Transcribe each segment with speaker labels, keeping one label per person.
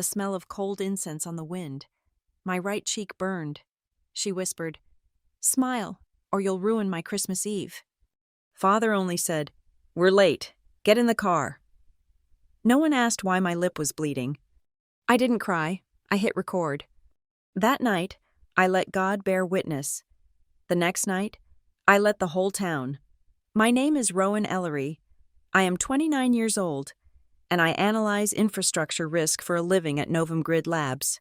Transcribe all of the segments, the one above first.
Speaker 1: the smell of cold incense on the wind. My right cheek burned. She whispered, "Smile, or you'll ruin my Christmas Eve." Father only said, "We're late. Get in the car." No one asked why my lip was bleeding. I didn't cry. I hit record. That night, I let God bear witness. The next night, I let the whole town. My name is Rowan Ellery. I am 29 years old, and I analyze infrastructure risk for a living at Novum Grid Labs.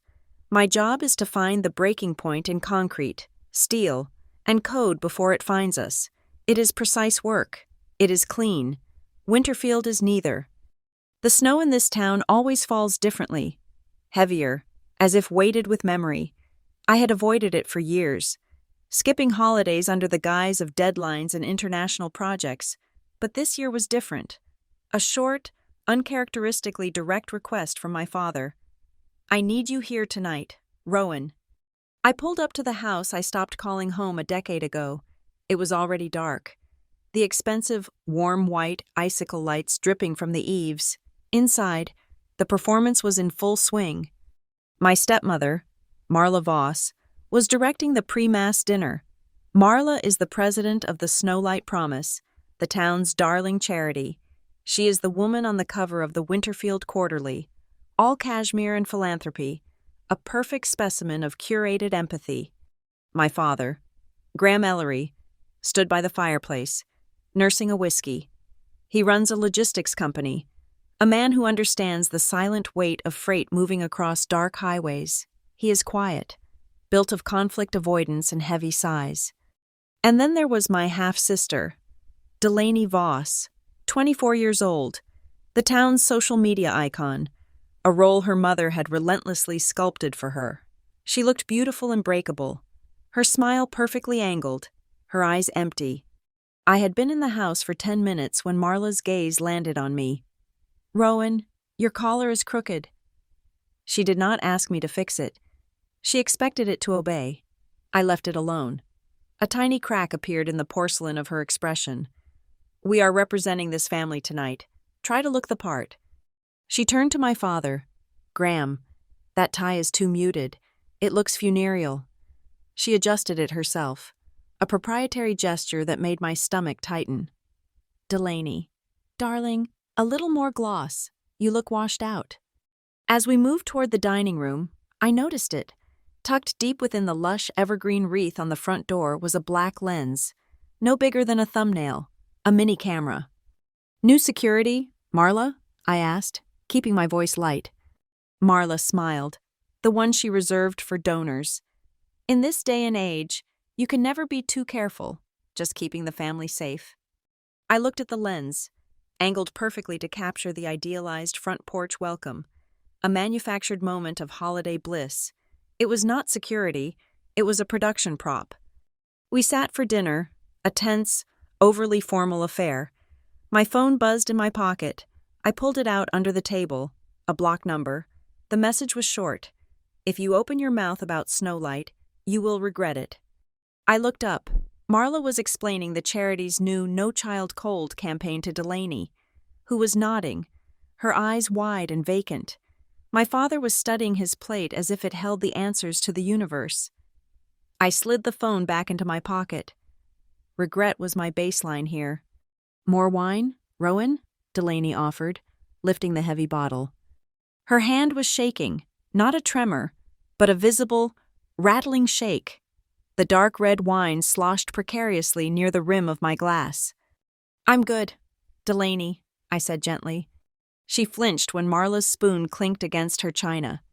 Speaker 1: My job is to find the breaking point in concrete, steel, and code before it finds us. It is precise work. It is clean. Winterfield is neither. The snow in this town always falls differently, heavier, as if weighted with memory. I had avoided it for years, skipping holidays under the guise of deadlines and international projects, but this year was different. A short, uncharacteristically direct request from my father. "I need you here tonight, Rowan." I pulled up to the house I stopped calling home a decade ago. It was already dark. The expensive, warm white icicle lights dripping from the eaves. Inside, the performance was in full swing. My stepmother, Marla Voss, was directing the pre-mass dinner. Marla is the president of the Snowlight Promise, the town's darling charity. She is the woman on the cover of the Winterfield Quarterly, all cashmere and philanthropy, a perfect specimen of curated empathy. My father, Graham Ellery, stood by the fireplace, nursing a whiskey. He runs a logistics company, a man who understands the silent weight of freight moving across dark highways. He is quiet, built of conflict avoidance and heavy sighs. And then there was my half-sister, Delaney Voss, 24 years old, the town's social media icon, a role her mother had relentlessly sculpted for her. She looked beautiful and breakable, her smile perfectly angled, her eyes empty. I had been in the house for 10 minutes when Marla's gaze landed on me. "Rowan, your collar is crooked." She did not ask me to fix it. She expected it to obey. I left it alone. A tiny crack appeared in the porcelain of her expression. "We are representing this family tonight. Try to look the part." She turned to my father. "Graham, that tie is too muted. It looks funereal." She adjusted it herself, a proprietary gesture that made my stomach tighten. "Delaney, darling, a little more gloss. You look washed out." As we moved toward the dining room, I noticed it. Tucked deep within the lush evergreen wreath on the front door was a black lens, no bigger than a thumbnail, a mini camera. "New security, Marla?" I asked, keeping my voice light. Marla smiled, the one she reserved for donors. In this day and age, you can never be too careful, just keeping the family safe. I looked at the lens, angled perfectly to capture the idealized front porch welcome, a manufactured moment of holiday bliss. It was not security, it was a production prop. We sat for dinner, a tense, overly formal affair. My phone buzzed in my pocket. I pulled it out under the table, a block number. The message was short. "If you open your mouth about Snowlight, you will regret it." I looked up. Marla was explaining the charity's new No Child Cold campaign to Delaney, who was nodding, her eyes wide and vacant. My father was studying his plate as if it held the answers to the universe. I slid the phone back into my pocket. Regret was my baseline here. "More wine, Rowan?" Delaney offered, lifting the heavy bottle. Her hand was shaking, not a tremor, but a visible, rattling shake. The dark red wine sloshed precariously near the rim of my glass. "I'm good, Delaney," I said gently. She flinched when Marla's spoon clinked against her china.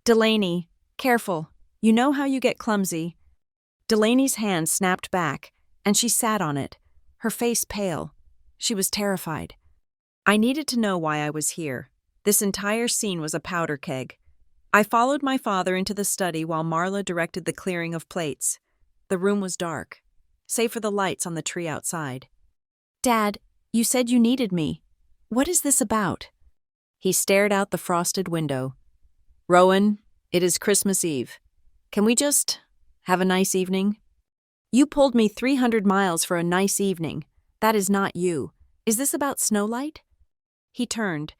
Speaker 1: "Delaney, careful. You know how you get clumsy." Delaney's hand snapped back, and she sat on it, her face pale. She was terrified. I needed to know why I was here. This entire scene was a powder keg. I followed my father into the study while Marla directed the clearing of plates. The room was dark, save for the lights on the tree outside. "Dad, you said you needed me. What is this about?" He stared out the frosted window. "Rowan, it is Christmas Eve. Can we just have a nice evening?" "You pulled me 300 miles for a nice evening. That is not you. Is this about Snowlight?" He turned,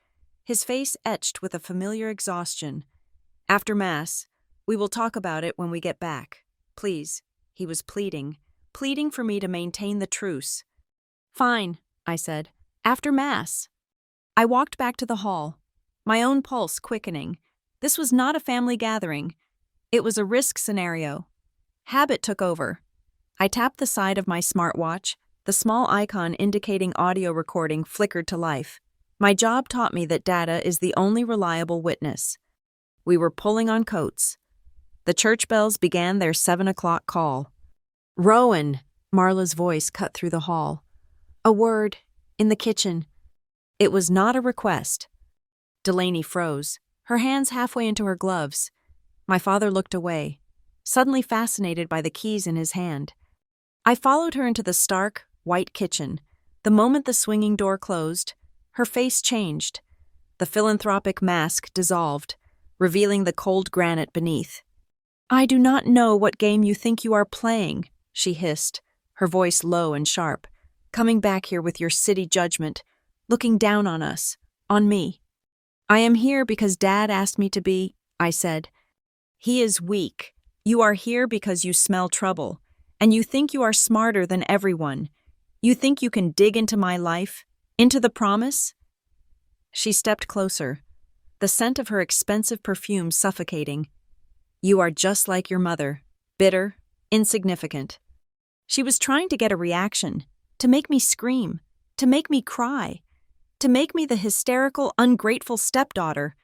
Speaker 1: his face etched with a familiar exhaustion. "After Mass, we will talk about it when we get back. Please," he was pleading for me to maintain the truce. "Fine," I said. "After Mass." I walked back to the hall, my own pulse quickening. This was not a family gathering. It was a risk scenario. Habit took over. I tapped the side of my smartwatch. The small icon indicating audio recording flickered to life. My job taught me that data is the only reliable witness. We were pulling on coats. The church bells began their 7 o'clock call. "Rowan!" Marla's voice cut through the hall. "A word, in the kitchen." It was not a request. Delaney froze, her hands halfway into her gloves. My father looked away, suddenly fascinated by the keys in his hand. I followed her into the stark, white kitchen. The moment the swinging door closed, her face changed. The philanthropic mask dissolved, revealing the cold granite beneath. "I do not know what game you think you are playing," she hissed, her voice low and sharp. "Coming back here with your city judgment, looking down on us, on me." "I am here because Dad asked me to be," I said. "He is weak. You are here because you smell trouble, and you think you are smarter than everyone. You think you can dig into my life, into the promise?" She stepped closer, the scent of her expensive perfume suffocating. "You are just like your mother, bitter, insignificant." She was trying to get a reaction, to make me scream, to make me cry, to make me the hysterical, ungrateful stepdaughter.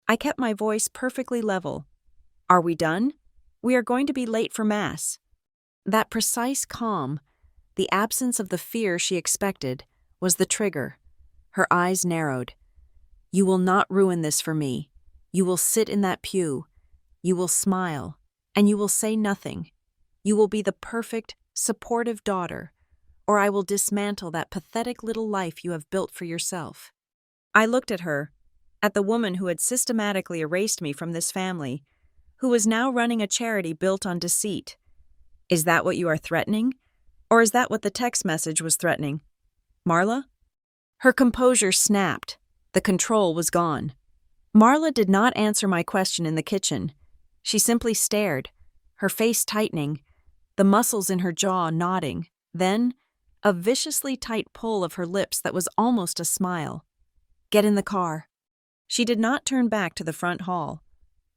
Speaker 1: I kept my voice perfectly level. "Are we done? We are going to be late for Mass." That precise calm, the absence of the fear she expected, was the trigger. Her eyes narrowed. "You will not ruin this for me. You will sit in that pew. You will smile, and you will say nothing. You will be the perfect, supportive daughter, or I will dismantle that pathetic little life you have built for yourself." I looked at her, at the woman who had systematically erased me from this family, who was now running a charity built on deceit. "Is that what you are threatening? Or is that what the text message was threatening? Marla?" Her composure snapped. The control was gone. Marla did not answer my question in the kitchen. She simply stared, her face tightening, the muscles in her jaw knotting. Then, a viciously tight pull of her lips that was almost a smile. "Get in the car." She did not turn back to the front hall.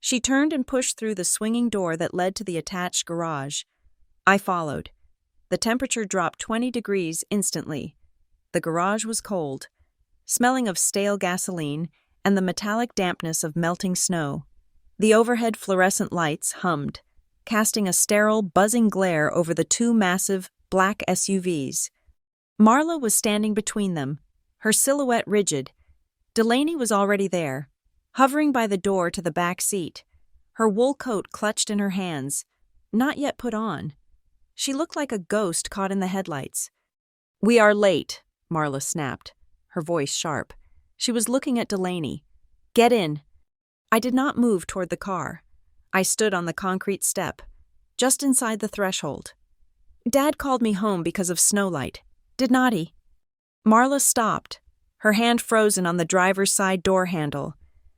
Speaker 1: She turned and pushed through the swinging door that led to the attached garage. I followed. The temperature dropped 20 degrees instantly. The garage was cold, smelling of stale gasoline and the metallic dampness of melting snow. The overhead fluorescent lights hummed, casting a sterile, buzzing glare over the two massive, black SUVs. Marla was standing between them, her silhouette rigid. Delaney was already there, hovering by the door to the back seat, her wool coat clutched in her hands, not yet put on. She looked like a ghost caught in the headlights. "We are late," Marla snapped, her voice sharp. She was looking at Delaney. "Get in." I did not move toward the car. I stood on the concrete step, just inside the threshold. "Dad called me home because of Snowlight, did not he?" Marla stopped, her hand frozen on the driver's side door handle.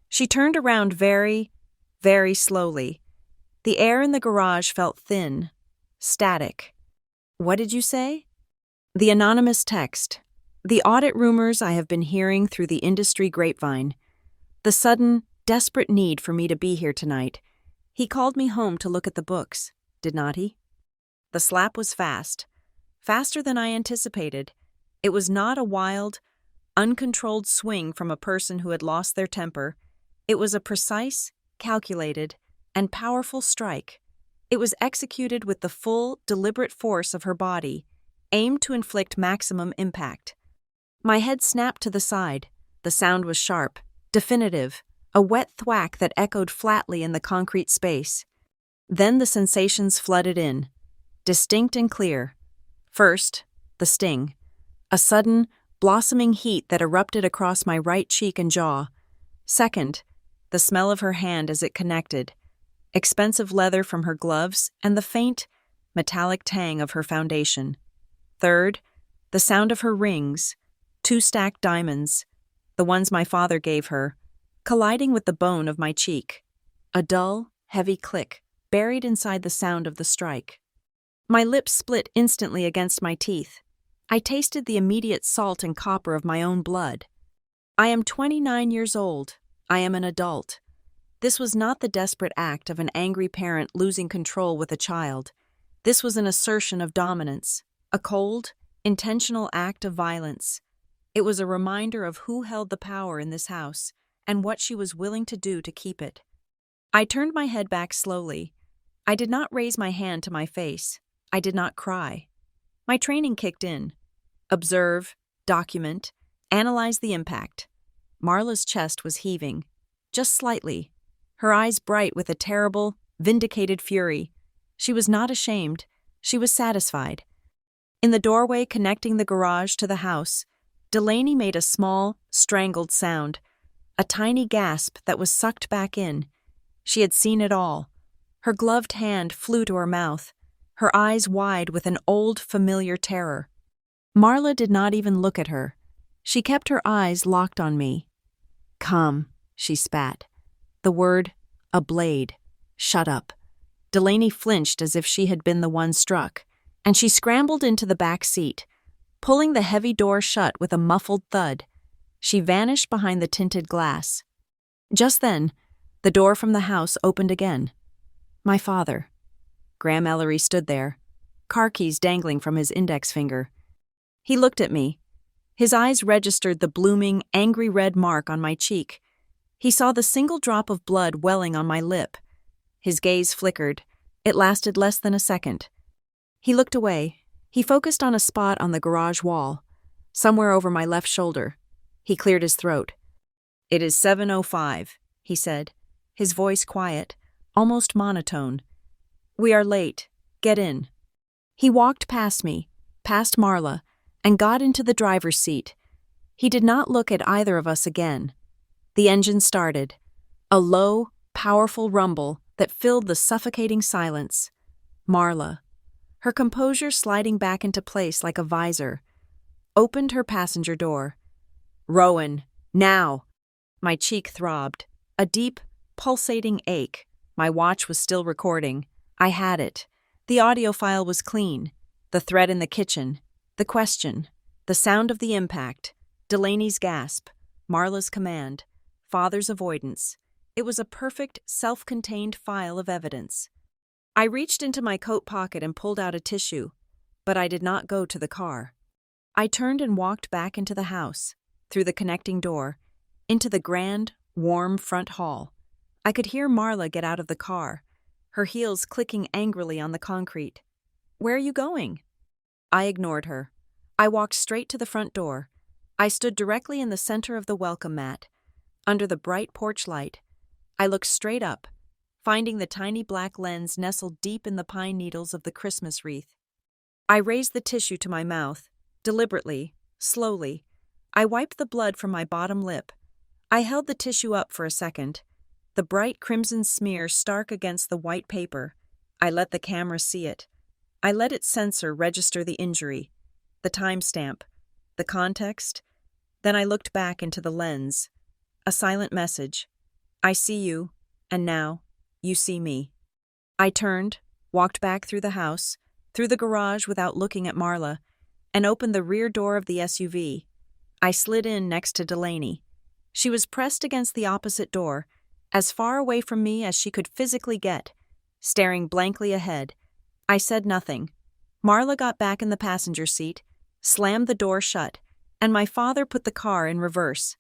Speaker 1: She turned around very, very slowly. The air in the garage felt thin, static. "What did you say?" The anonymous text. The audit rumors I have been hearing through the industry grapevine. The sudden, desperate need for me to be here tonight. He called me home to look at the books, did not he? The slap was fast. Faster than I anticipated. It was not a wild, uncontrolled swing from a person who had lost their temper. It was a precise, calculated, and powerful strike. It was executed with the full, deliberate force of her body, aimed to inflict maximum impact. My head snapped to the side. The sound was sharp, definitive, a wet thwack that echoed flatly in the concrete space. Then the sensations flooded in, distinct and clear. First, the sting. A sudden, blossoming heat that erupted across my right cheek and jaw. Second, the smell of her hand as it connected, expensive leather from her gloves and the faint, metallic tang of her foundation. Third, the sound of her rings, 2 stacked diamonds. the ones my father gave her, colliding with the bone of my cheek. A dull, heavy click, buried inside the sound of the strike. My lips split instantly against my teeth. I tasted the immediate salt and copper of my own blood. I am 29 years old. I am an adult. This was not the desperate act of an angry parent losing control with a child. This was an assertion of dominance, a cold, intentional act of violence. It was a reminder of who held the power in this house and what she was willing to do to keep it. I turned my head back slowly. I did not raise my hand to my face. I did not cry. My training kicked in. Observe, document, analyze the impact. Marla's chest was heaving, just slightly, her eyes bright with a terrible, vindicated fury. She was not ashamed. She was satisfied. In the doorway connecting the garage to the house, Delaney made a small, strangled sound, a tiny gasp that was sucked back in. She had seen it all. Her gloved hand flew to her mouth, her eyes wide with an old, familiar terror. Marla did not even look at her. She kept her eyes locked on me. "Come," she spat. The word, a blade. Shut up. Delaney flinched as if she had been the one struck, and she scrambled into the back seat, pulling the heavy door shut with a muffled thud. She vanished behind the tinted glass. Just then, the door from the house opened again. My father. Graham Ellery stood there, car keys dangling from his index finger. He looked at me. His eyes registered the blooming, angry red mark on my cheek. He saw the single drop of blood welling on my lip. His gaze flickered. It lasted less than a second. He looked away. He focused on a spot on the garage wall, somewhere over my left shoulder. He cleared his throat. "It is 7:05, he said, his voice quiet, almost monotone. "We are late. Get in." He walked past me, past Marla, and got into the driver's seat. He did not look at either of us again. The engine started, a low, powerful rumble that filled the suffocating silence. Marla, her composure sliding back into place like a visor, opened her passenger door. "Rowan, now!" My cheek throbbed, a deep, pulsating ache. My watch was still recording. I had it. The audio file was clean. The thread in the kitchen. The question. The sound of the impact. Delaney's gasp. Marla's command. Father's avoidance. It was a perfect, self-contained file of evidence. I reached into my coat pocket and pulled out a tissue, but I did not go to the car. I turned and walked back into the house, through the connecting door, into the grand, warm front hall. I could hear Marla get out of the car, her heels clicking angrily on the concrete. "Where are you going?" I ignored her. I walked straight to the front door. I stood directly in the center of the welcome mat, under the bright porch light. I looked straight up, finding the tiny black lens nestled deep in the pine needles of the Christmas wreath. I raised the tissue to my mouth, deliberately, slowly. I wiped the blood from my bottom lip. I held the tissue up for a second, the bright crimson smear stark against the white paper. I let the camera see it. I let its sensor register the injury, the timestamp, the context. Then I looked back into the lens. A silent message. "I see you, and now, you see me." I turned, walked back through the house, through the garage without looking at Marla, and opened the rear door of the SUV. I slid in next to Delaney. She was pressed against the opposite door, as far away from me as she could physically get, staring blankly ahead. I said nothing. Marla got back in the passenger seat, slammed the door shut, and my father put the car in reverse.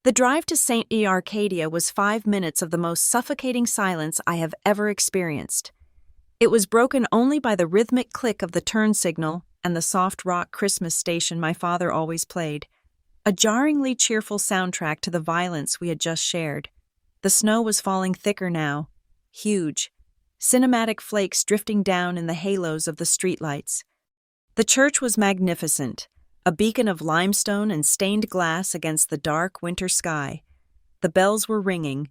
Speaker 1: The drive to St. E. Arcadia was 5 minutes of the most suffocating silence I have ever experienced. It was broken only by the rhythmic click of the turn signal and the soft rock Christmas station my father always played, a jarringly cheerful soundtrack to the violence we had just shared. The snow was falling thicker now, huge, cinematic flakes drifting down in the halos of the streetlights. The church was magnificent, a beacon of limestone and stained glass against the dark winter sky. The bells were ringing,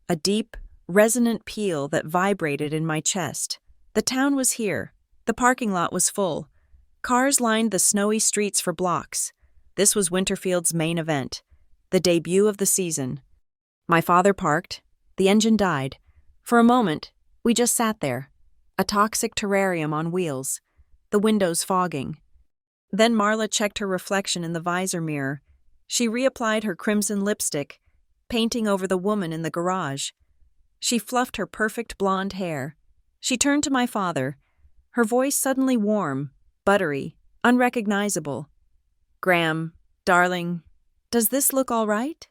Speaker 1: a deep, resonant peal that vibrated in my chest. The town was here. The parking lot was full. Cars lined the snowy streets for blocks. This was Winterfield's main event. the debut of the season. My father parked. The engine died. For a moment, we just sat there, a toxic terrarium on wheels, the windows fogging. Then Marla checked her reflection in the visor mirror. She reapplied her crimson lipstick, painting over the woman in the garage. She fluffed her perfect blonde hair. She turned to my father, her voice suddenly warm, buttery, unrecognizable. "Graham, darling, does this look all right?"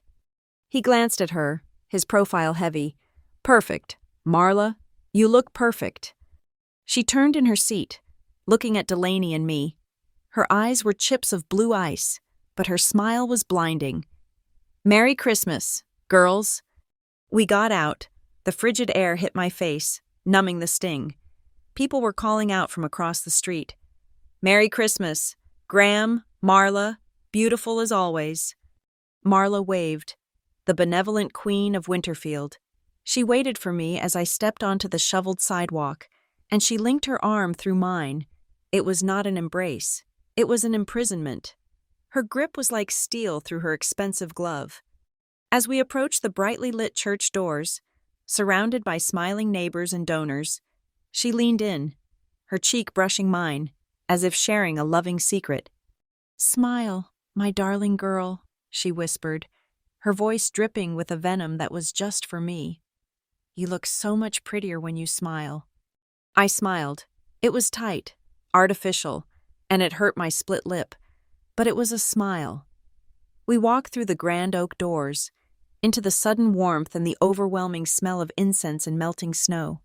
Speaker 1: He glanced at her, his profile heavy. "Perfect. Marla, you look perfect." She turned in her seat, looking at Delaney and me. Her eyes were chips of blue ice, but her smile was blinding. "Merry Christmas, girls." We got out. The frigid air hit my face, numbing the sting. People were calling out from across the street. "Merry Christmas, Graham, Marla, beautiful as always." Marla waved, the benevolent queen of Winterfield. She waited for me as I stepped onto the shoveled sidewalk, and she linked her arm through mine. It was not an embrace. It was an imprisonment. Her grip was like steel through her expensive glove. As we approached the brightly lit church doors, surrounded by smiling neighbors and donors, she leaned in, her cheek brushing mine, as if sharing a loving secret. "Smile, my darling girl," she whispered, her voice dripping with a venom that was just for me. "You look so much prettier when you smile." I smiled. It was tight, artificial, and it hurt my split lip, but it was a smile. We walked through the grand oak doors, into the sudden warmth and the overwhelming smell of incense and melting snow.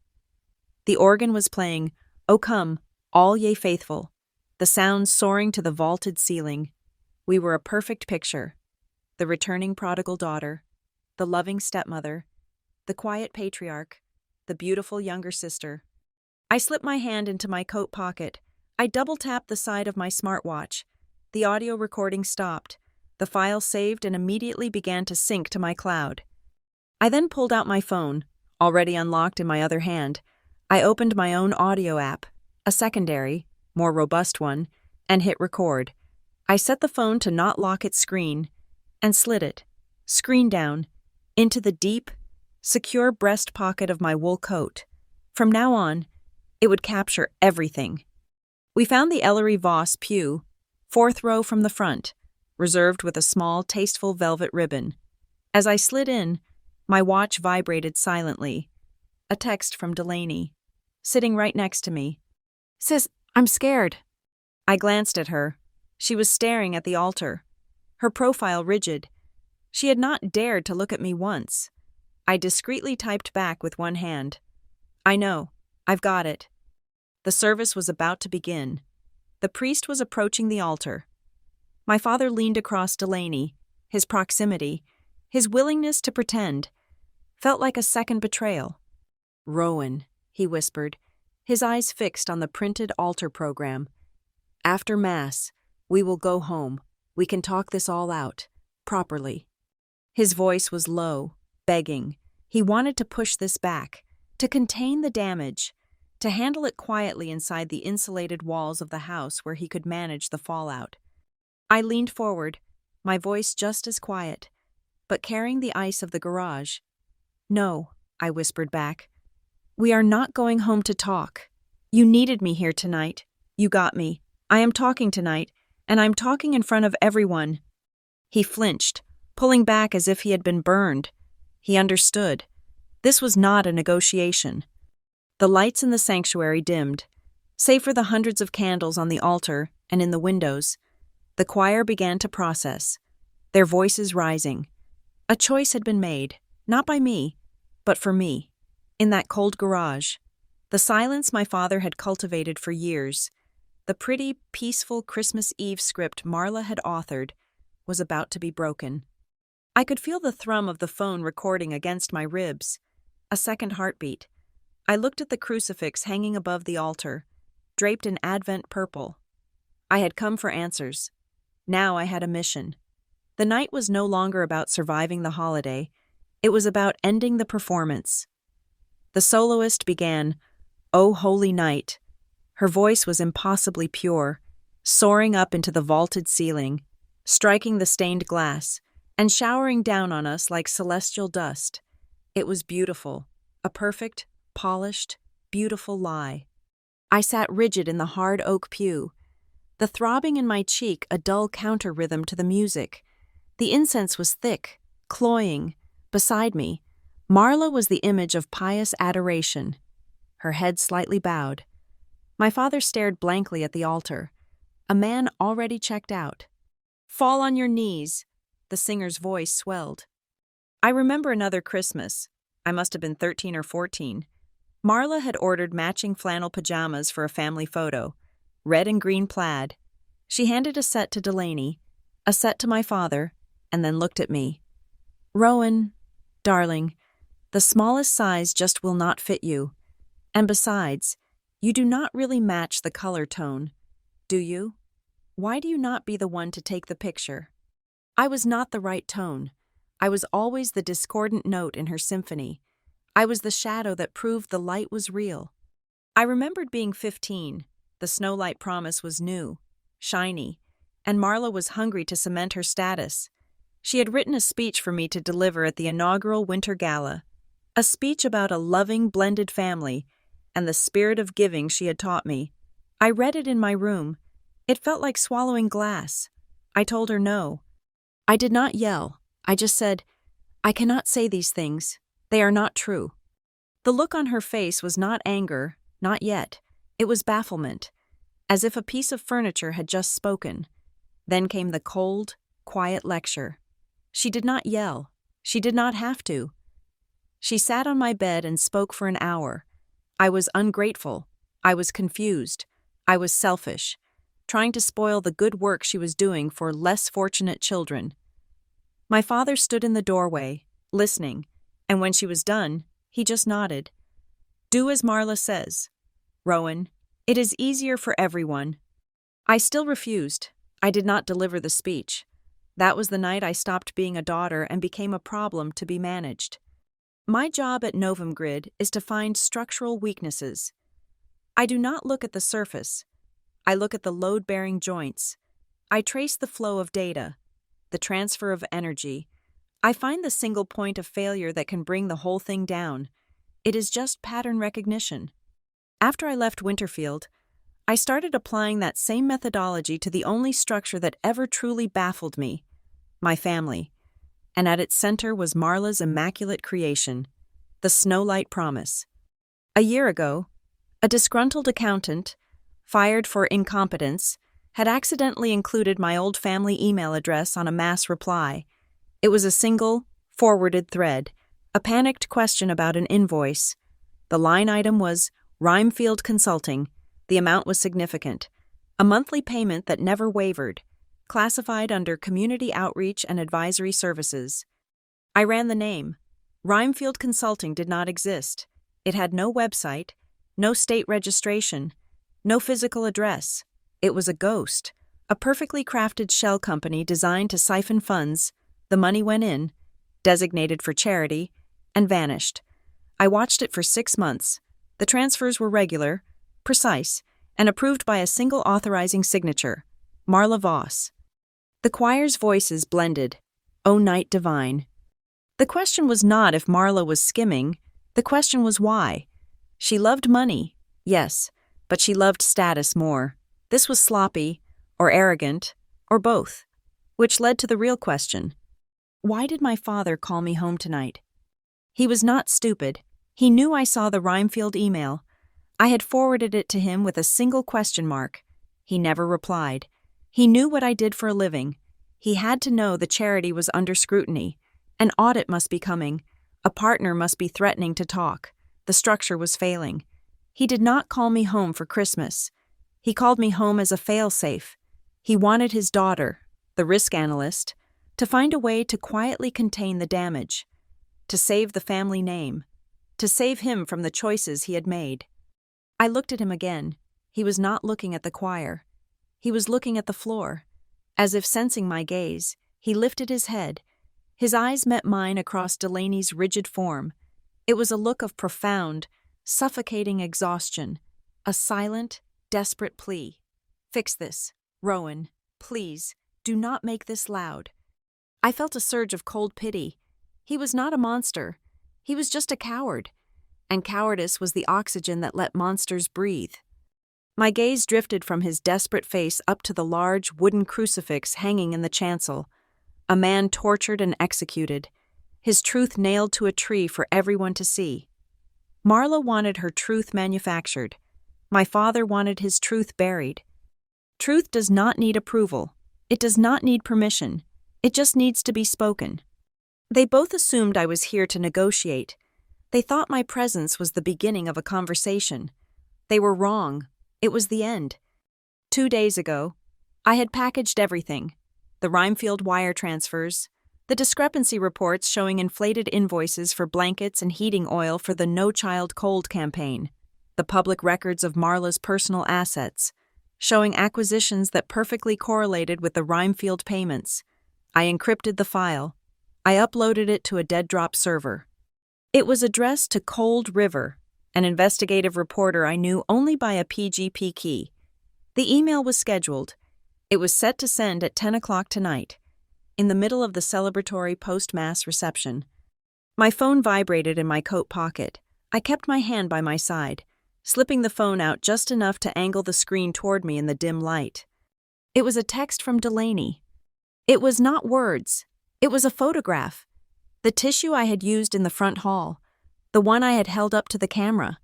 Speaker 1: The organ was playing, "O Come, All Ye Faithful," the sounds soaring to the vaulted ceiling. We were a perfect picture. The returning prodigal daughter, the loving stepmother, the quiet patriarch, the beautiful younger sister. I slipped my hand into my coat pocket. I double-tapped the side of my smartwatch. The audio recording stopped. The file saved and immediately began to sync to my cloud. I then pulled out my phone, already unlocked in my other hand. I opened my own audio app, a secondary, more robust one, and hit record. I set the phone to not lock its screen, and slid it, screen down, into the deep, secure breast pocket of my wool coat. From now on, it would capture everything. We found the Ellery Voss pew, 4th row from the front, reserved with a small, tasteful velvet ribbon. As I slid in, my watch vibrated silently. A text from Delaney, sitting right next to me. "Sis, I'm scared." I glanced at her. She was staring at the altar, her profile rigid. She had not dared to look at me once. I discreetly typed back with one hand. "I know. I've got it." The service was about to begin. The priest was approaching the altar. My father leaned across Delaney. His proximity, his willingness to pretend, felt like a second betrayal. "Rowan," he whispered, his eyes fixed on the printed altar program. "After Mass, we will go home. We can talk this all out, properly." His voice was low, begging. He wanted to push this back, to contain the damage, to handle it quietly inside the insulated walls of the house where he could manage the fallout. I leaned forward, my voice just as quiet, but carrying the ice of the garage. "No," I whispered back. "We are not going home to talk. You needed me here tonight. You got me. I am talking tonight, and I'm talking in front of everyone." He flinched, pulling back as if he had been burned. He understood. This was not a negotiation. The lights in the sanctuary dimmed. Save for the hundreds of candles on the altar and in the windows, the choir began to process, their voices rising. A choice had been made, not by me, but for me, in that cold garage. The silence my father had cultivated for years, the pretty, peaceful Christmas Eve script Marla had authored, was about to be broken. I could feel the thrum of the phone recording against my ribs. A second heartbeat. I looked at the crucifix hanging above the altar, draped in Advent purple. I had come for answers. Now I had a mission. The night was no longer about surviving the holiday. It was about ending the performance. The soloist began, "O Holy Night." Her voice was impossibly pure, soaring up into the vaulted ceiling, striking the stained glass, and showering down on us like celestial dust. It was beautiful, a perfect, polished, beautiful lie. I sat rigid in the hard oak pew, the throbbing in my cheek a dull counter-rhythm to the music. The incense was thick, cloying. Beside me, Marla was the image of pious adoration, her head slightly bowed. My father stared blankly at the altar, a man already checked out. "Fall on your knees," the singer's voice swelled. I remember another Christmas. I must have been 13 or 14. Marla had ordered matching flannel pajamas for a family photo, red and green plaid. She handed a set to Delaney, a set to my father, and then looked at me. "Rowan, darling, the smallest size just will not fit you. And besides, you do not really match the color tone, do you? Why do you not be the one to take the picture?" I was not the right tone. I was always the discordant note in her symphony. I was the shadow that proved the light was real. I remembered being 15. The Snow Light promise was new, shiny, and Marla was hungry to cement her status. She had written a speech for me to deliver at the inaugural Winter Gala, a speech about a loving, blended family and the spirit of giving she had taught me. I read it in my room. It felt like swallowing glass. I told her no. I did not yell. I just said, "I cannot say these things. They are not true." The look on her face was not anger, not yet. It was bafflement, as if a piece of furniture had just spoken. Then came the cold, quiet lecture. She did not yell. She did not have to. She sat on my bed and spoke for an hour. I was ungrateful. I was confused. I was selfish, trying to spoil the good work she was doing for less fortunate children. My father stood in the doorway, listening, and when she was done, he just nodded. "Do as Marla says. Rowan, it is easier for everyone." I still refused. I did not deliver the speech. That was the night I stopped being a daughter and became a problem to be managed. My job at Novum Grid is to find structural weaknesses. I do not look at the surface. I look at the load-bearing joints. I trace the flow of data, the transfer of energy. I find the single point of failure that can bring the whole thing down. It is just pattern recognition. After I left Winterfield, I started applying that same methodology to the only structure that ever truly baffled me, my family. And at its center was Marla's immaculate creation, the Snow Light promise. A year ago, a disgruntled accountant, fired for incompetence, had accidentally included my old family email address on a mass reply. It was a single, forwarded thread, a panicked question about an invoice. The line item was Rhinefield Consulting. The amount was significant. A monthly payment that never wavered, classified under Community Outreach and Advisory Services. I ran the name. Rhinefield Consulting did not exist. It had no website, no state registration, no physical address. It was a ghost, a perfectly crafted shell company designed to siphon funds. The money went in, designated for charity, and vanished. I watched it for 6 months. The transfers were regular, precise, and approved by a single authorizing signature, Marla Voss. The choir's voices blended. O night divine. The question was not if Marla was skimming. The question was why. She loved money, yes, but she loved status more. This was sloppy, or arrogant, or both, which led to the real question. Why did my father call me home tonight? He was not stupid. He knew I saw the Rhinefield email. I had forwarded it to him with a single question mark. He never replied. He knew what I did for a living. He had to know the charity was under scrutiny. An audit must be coming. A partner must be threatening to talk. The structure was failing. He did not call me home for Christmas. He called me home as a fail-safe. He wanted his daughter, the risk analyst, to find a way to quietly contain the damage, to save the family name, to save him from the choices he had made. I looked at him again. He was not looking at the choir. He was looking at the floor. As if sensing my gaze, he lifted his head. His eyes met mine across Delaney's rigid form. It was a look of profound, suffocating exhaustion, a silent, desperate plea. Fix this, Rowan. Please, do not make this loud. I felt a surge of cold pity. He was not a monster. He was just a coward. And cowardice was the oxygen that let monsters breathe. My gaze drifted from his desperate face up to the large wooden crucifix hanging in the chancel. A man tortured and executed, his truth nailed to a tree for everyone to see. Marla wanted her truth manufactured. My father wanted his truth buried. Truth does not need approval. It does not need permission. It just needs to be spoken. They both assumed I was here to negotiate. They thought my presence was the beginning of a conversation. They were wrong. It was the end. 2 days ago, I had packaged everything. The Rhinefield wire transfers, the discrepancy reports showing inflated invoices for blankets and heating oil for the No Child Cold campaign, the public records of Marla's personal assets, showing acquisitions that perfectly correlated with the Rhinefield payments. I encrypted the file. I uploaded it to a dead-drop server. It was addressed to Cold River, an investigative reporter I knew only by a PGP key. The email was scheduled. It was set to send at 10 o'clock tonight, in the middle of the celebratory post-mass reception. My phone vibrated in my coat pocket. I kept my hand by my side, slipping the phone out just enough to angle the screen toward me in the dim light. It was a text from Delaney. It was not words. It was a photograph. The tissue I had used in the front hall. The one I had held up to the camera.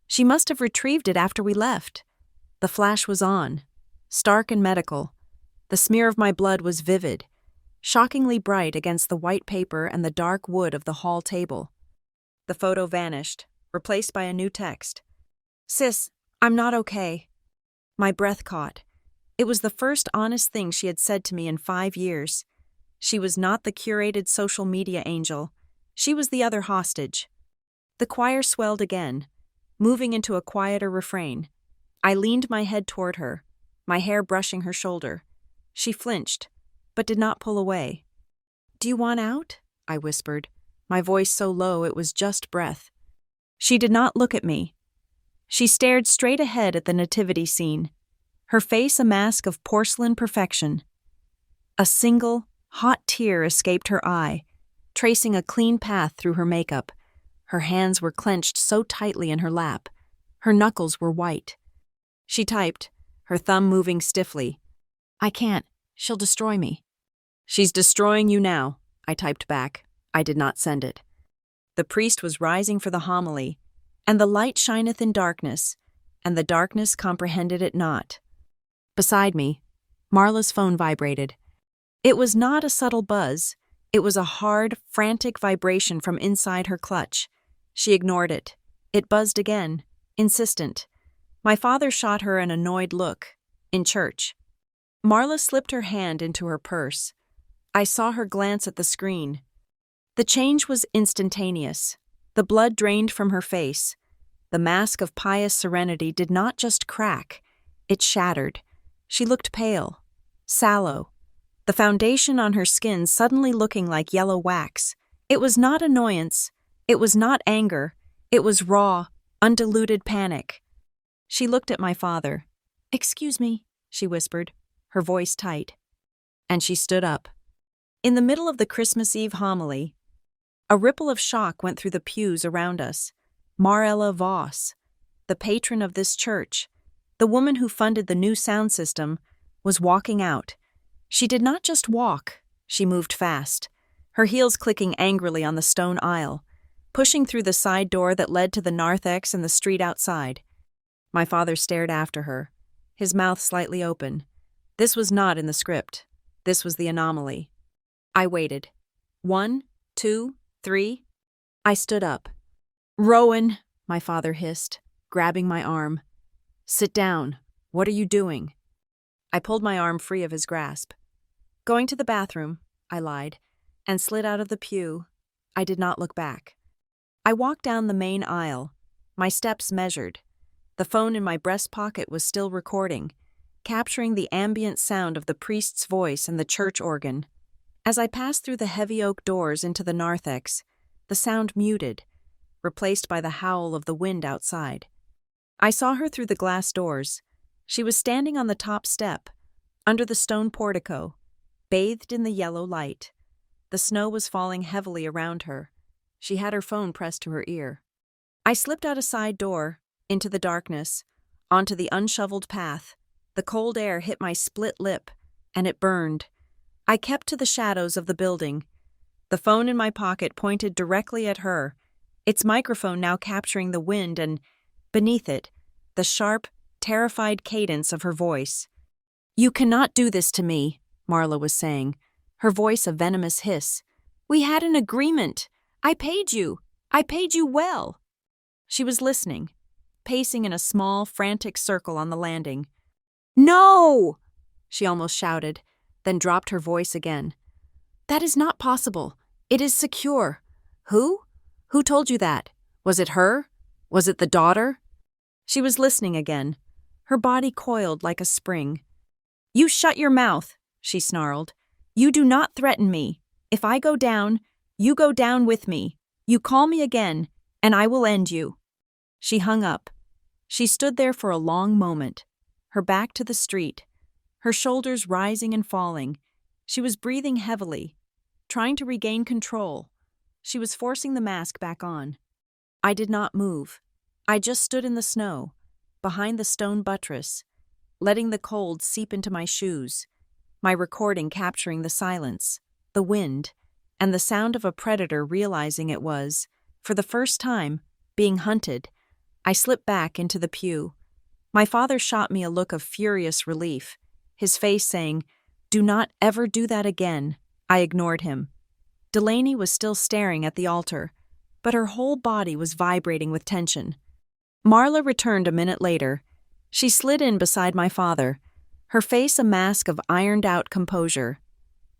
Speaker 1: She must have retrieved it after we left. The flash was on, stark and medical. The smear of my blood was vivid, shockingly bright against the white paper and the dark wood of the hall table. The photo vanished, replaced by a new text. "Sis, I'm not okay." My breath caught. It was the first honest thing she had said to me in 5 years. She was not the curated social media angel. She was the other hostage. The choir swelled again, moving into a quieter refrain. I leaned my head toward her, my hair brushing her shoulder. She flinched, but did not pull away. "Do you want out?" I whispered, my voice so low it was just breath. She did not look at me. She stared straight ahead at the nativity scene, her face a mask of porcelain perfection. A single, hot tear escaped her eye, tracing a clean path through her makeup. Her hands were clenched so tightly in her lap. Her knuckles were white. She typed, her thumb moving stiffly. "I can't. She'll destroy me." "She's destroying you now," I typed back. I did not send it. The priest was rising for the homily, and the light shineth in darkness, and the darkness comprehended it not. Beside me, Marla's phone vibrated. It was not a subtle buzz. It was a hard, frantic vibration from inside her clutch. She ignored it. It buzzed again, insistent. My father shot her an annoyed look. In church. Marla slipped her hand into her purse. I saw her glance at the screen. The change was instantaneous. The blood drained from her face. The mask of pious serenity did not just crack. It shattered. She looked pale, sallow. The foundation on her skin suddenly looking like yellow wax. It was not annoyance. It was not anger. It was raw, undiluted panic. She looked at my father. "Excuse me," she whispered, her voice tight. And she stood up. In the middle of the Christmas Eve homily, a ripple of shock went through the pews around us. Marella Voss, the patron of this church, the woman who funded the new sound system, was walking out. She did not just walk, she moved fast, her heels clicking angrily on the stone aisle, pushing through the side door that led to the narthex and the street outside. My father stared after her, his mouth slightly open. This was not in the script. This was the anomaly. I waited. 1, 2, 3. I stood up. "Rowan," my father hissed, grabbing my arm. "Sit down. What are you doing?" I pulled my arm free of his grasp. "Going to the bathroom," I lied, and slid out of the pew. I did not look back. I walked down the main aisle, my steps measured. The phone in my breast pocket was still recording, capturing the ambient sound of the priest's voice and the church organ. As I passed through the heavy oak doors into the narthex, the sound muted, replaced by the howl of the wind outside. I saw her through the glass doors. She was standing on the top step, under the stone portico, bathed in the yellow light. The snow was falling heavily around her. She had her phone pressed to her ear. I slipped out a side door, into the darkness, onto the unshoveled path. The cold air hit my split lip, and it burned. I kept to the shadows of the building. The phone in my pocket pointed directly at her, its microphone now capturing the wind and, beneath it, the sharp, terrified cadence of her voice. "You cannot do this to me," Marla was saying, her voice a venomous hiss. "We had an agreement. I paid you. I paid you well." She was listening, pacing in a small, frantic circle on the landing. "No!" she almost shouted, then dropped her voice again. "That is not possible. It is secure. Who? Who told you that? Was it her? Was it the daughter?" She was listening again, her body coiled like a spring. "You shut your mouth," she snarled. "You do not threaten me. If I go down, you go down with me. You call me again, and I will end you." She hung up. She stood there for a long moment, her back to the street, her shoulders rising and falling. She was breathing heavily, trying to regain control. She was forcing the mask back on. I did not move. I just stood in the snow, behind the stone buttress, letting the cold seep into my shoes, my recording capturing the silence, the wind, and the sound of a predator realizing it was, for the first time, being hunted. I slipped back into the pew. My father shot me a look of furious relief, his face saying, "Do not ever do that again." I ignored him. Delaney was still staring at the altar, but her whole body was vibrating with tension. Marla returned a minute later. She slid in beside my father, her face a mask of ironed-out composure.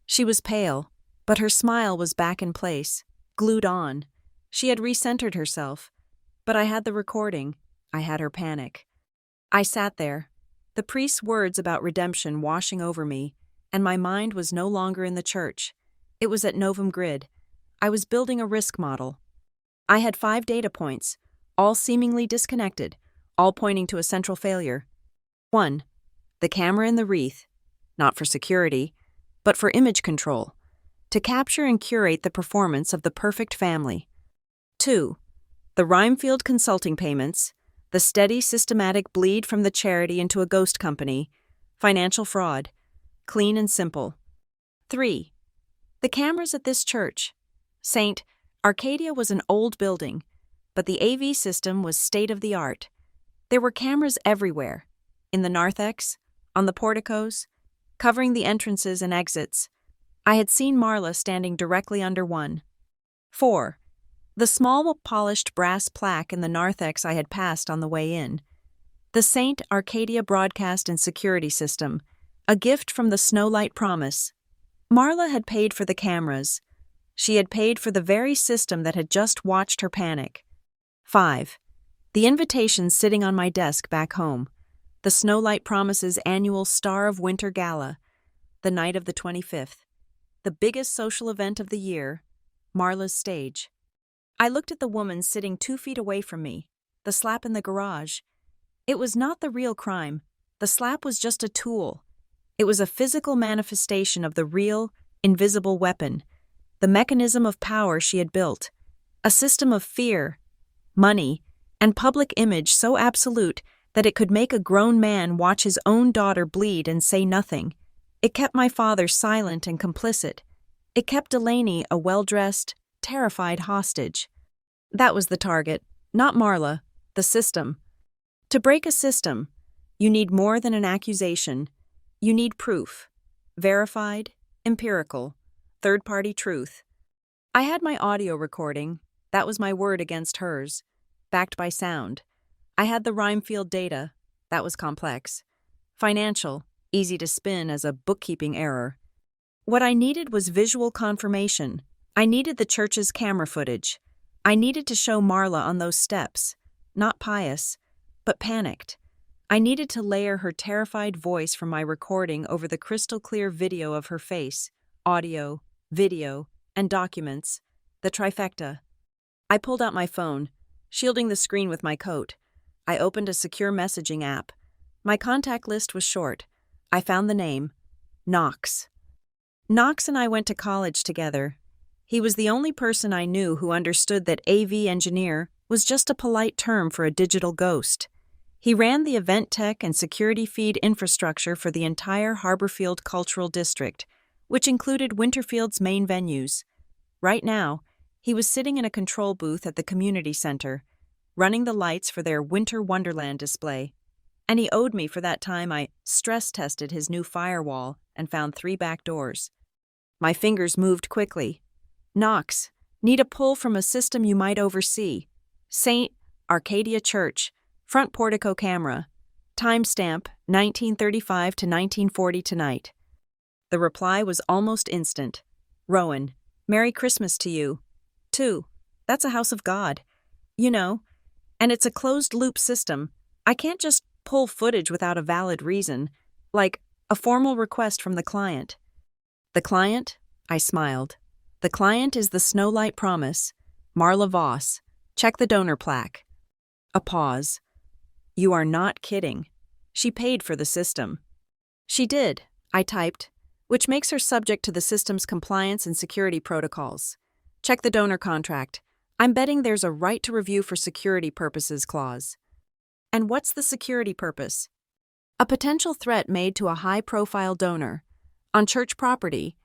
Speaker 1: She was pale, but her smile was back in place, glued on. She had recentered herself, but I had the recording. I had her panic. I sat there, the priest's words about redemption washing over me, and my mind was no longer in the church. It was at Novum Grid. I was building a risk model. I had 5 data points, all seemingly disconnected, all pointing to a central failure. 1. The camera in the wreath, not for security, but for image control, to capture and curate the performance of the perfect family. 2. The Rhinefield consulting payments, the steady, systematic bleed from the charity into a ghost company, financial fraud, clean and simple. 3. The cameras at this church. St. Arcadia was an old building, but the AV system was state-of-the-art. There were cameras everywhere, in the narthex, on the porticos, covering the entrances and exits. I had seen Marla standing directly under one. 4. The small polished brass plaque in the narthex I had passed on the way in. The St. Arcadia Broadcast and Security System, a gift from the Snowlight Promise. Marla had paid for the cameras. She had paid for the very system that had just watched her panic. 5. The invitation sitting on my desk back home. The Snowlight Promise's annual Star of Winter Gala, the night of the 25th. The biggest social event of the year, Marla's stage. I looked at the woman sitting 2 feet away from me, the slap in the garage. It was not the real crime. The slap was just a tool. It was a physical manifestation of the real, invisible weapon, the mechanism of power she had built, a system of fear, money, and public image so absolute that it could make a grown man watch his own daughter bleed and say nothing. It kept my father silent and complicit. It kept Delaney a well-dressed, terrified hostage. That was the target, not Marla, the system. To break a system, you need more than an accusation. You need proof. Verified, empirical, third-party truth. I had my audio recording. That was my word against hers, backed by sound. I had the Rhinefield data. That was complex. Financial, easy to spin as a bookkeeping error. What I needed was visual confirmation. I needed the church's camera footage. I needed to show Marla on those steps, not pious, but panicked. I needed to layer her terrified voice from my recording over the crystal-clear video of her face, audio, video, and documents, the trifecta. I pulled out my phone, shielding the screen with my coat. I opened a secure messaging app. My contact list was short. I found the name, Knox. Knox and I went to college together, He was the only person I knew who understood that AV engineer was just a polite term for a digital ghost. He ran the event tech and security feed infrastructure for the entire Harborfield Cultural District, which included Winterfield's main venues. Right now, he was sitting in a control booth at the community center, running the lights for their Winter Wonderland display. And he owed me for that time I stress-tested his new firewall and found 3 back doors. My fingers moved quickly. Knox, need a pull from a system you might oversee. St. Arcadia Church, front portico camera. Timestamp 1935 to 1940 tonight. The reply was almost instant. Rowan, Merry Christmas to you. 2. That's a house of God. You know, and it's a closed-loop system. I can't just pull footage without a valid reason, like a formal request from the client. The client? I smiled. The client is the Snowlight Promise. Marla Voss. Check the donor plaque. A pause. You are not kidding. She paid for the system. She did, I typed, which makes her subject to the system's compliance and security protocols. Check the donor contract. I'm betting there's a right to review for security purposes clause. And what's the security purpose? A potential threat made to a high-profile donor, on church property,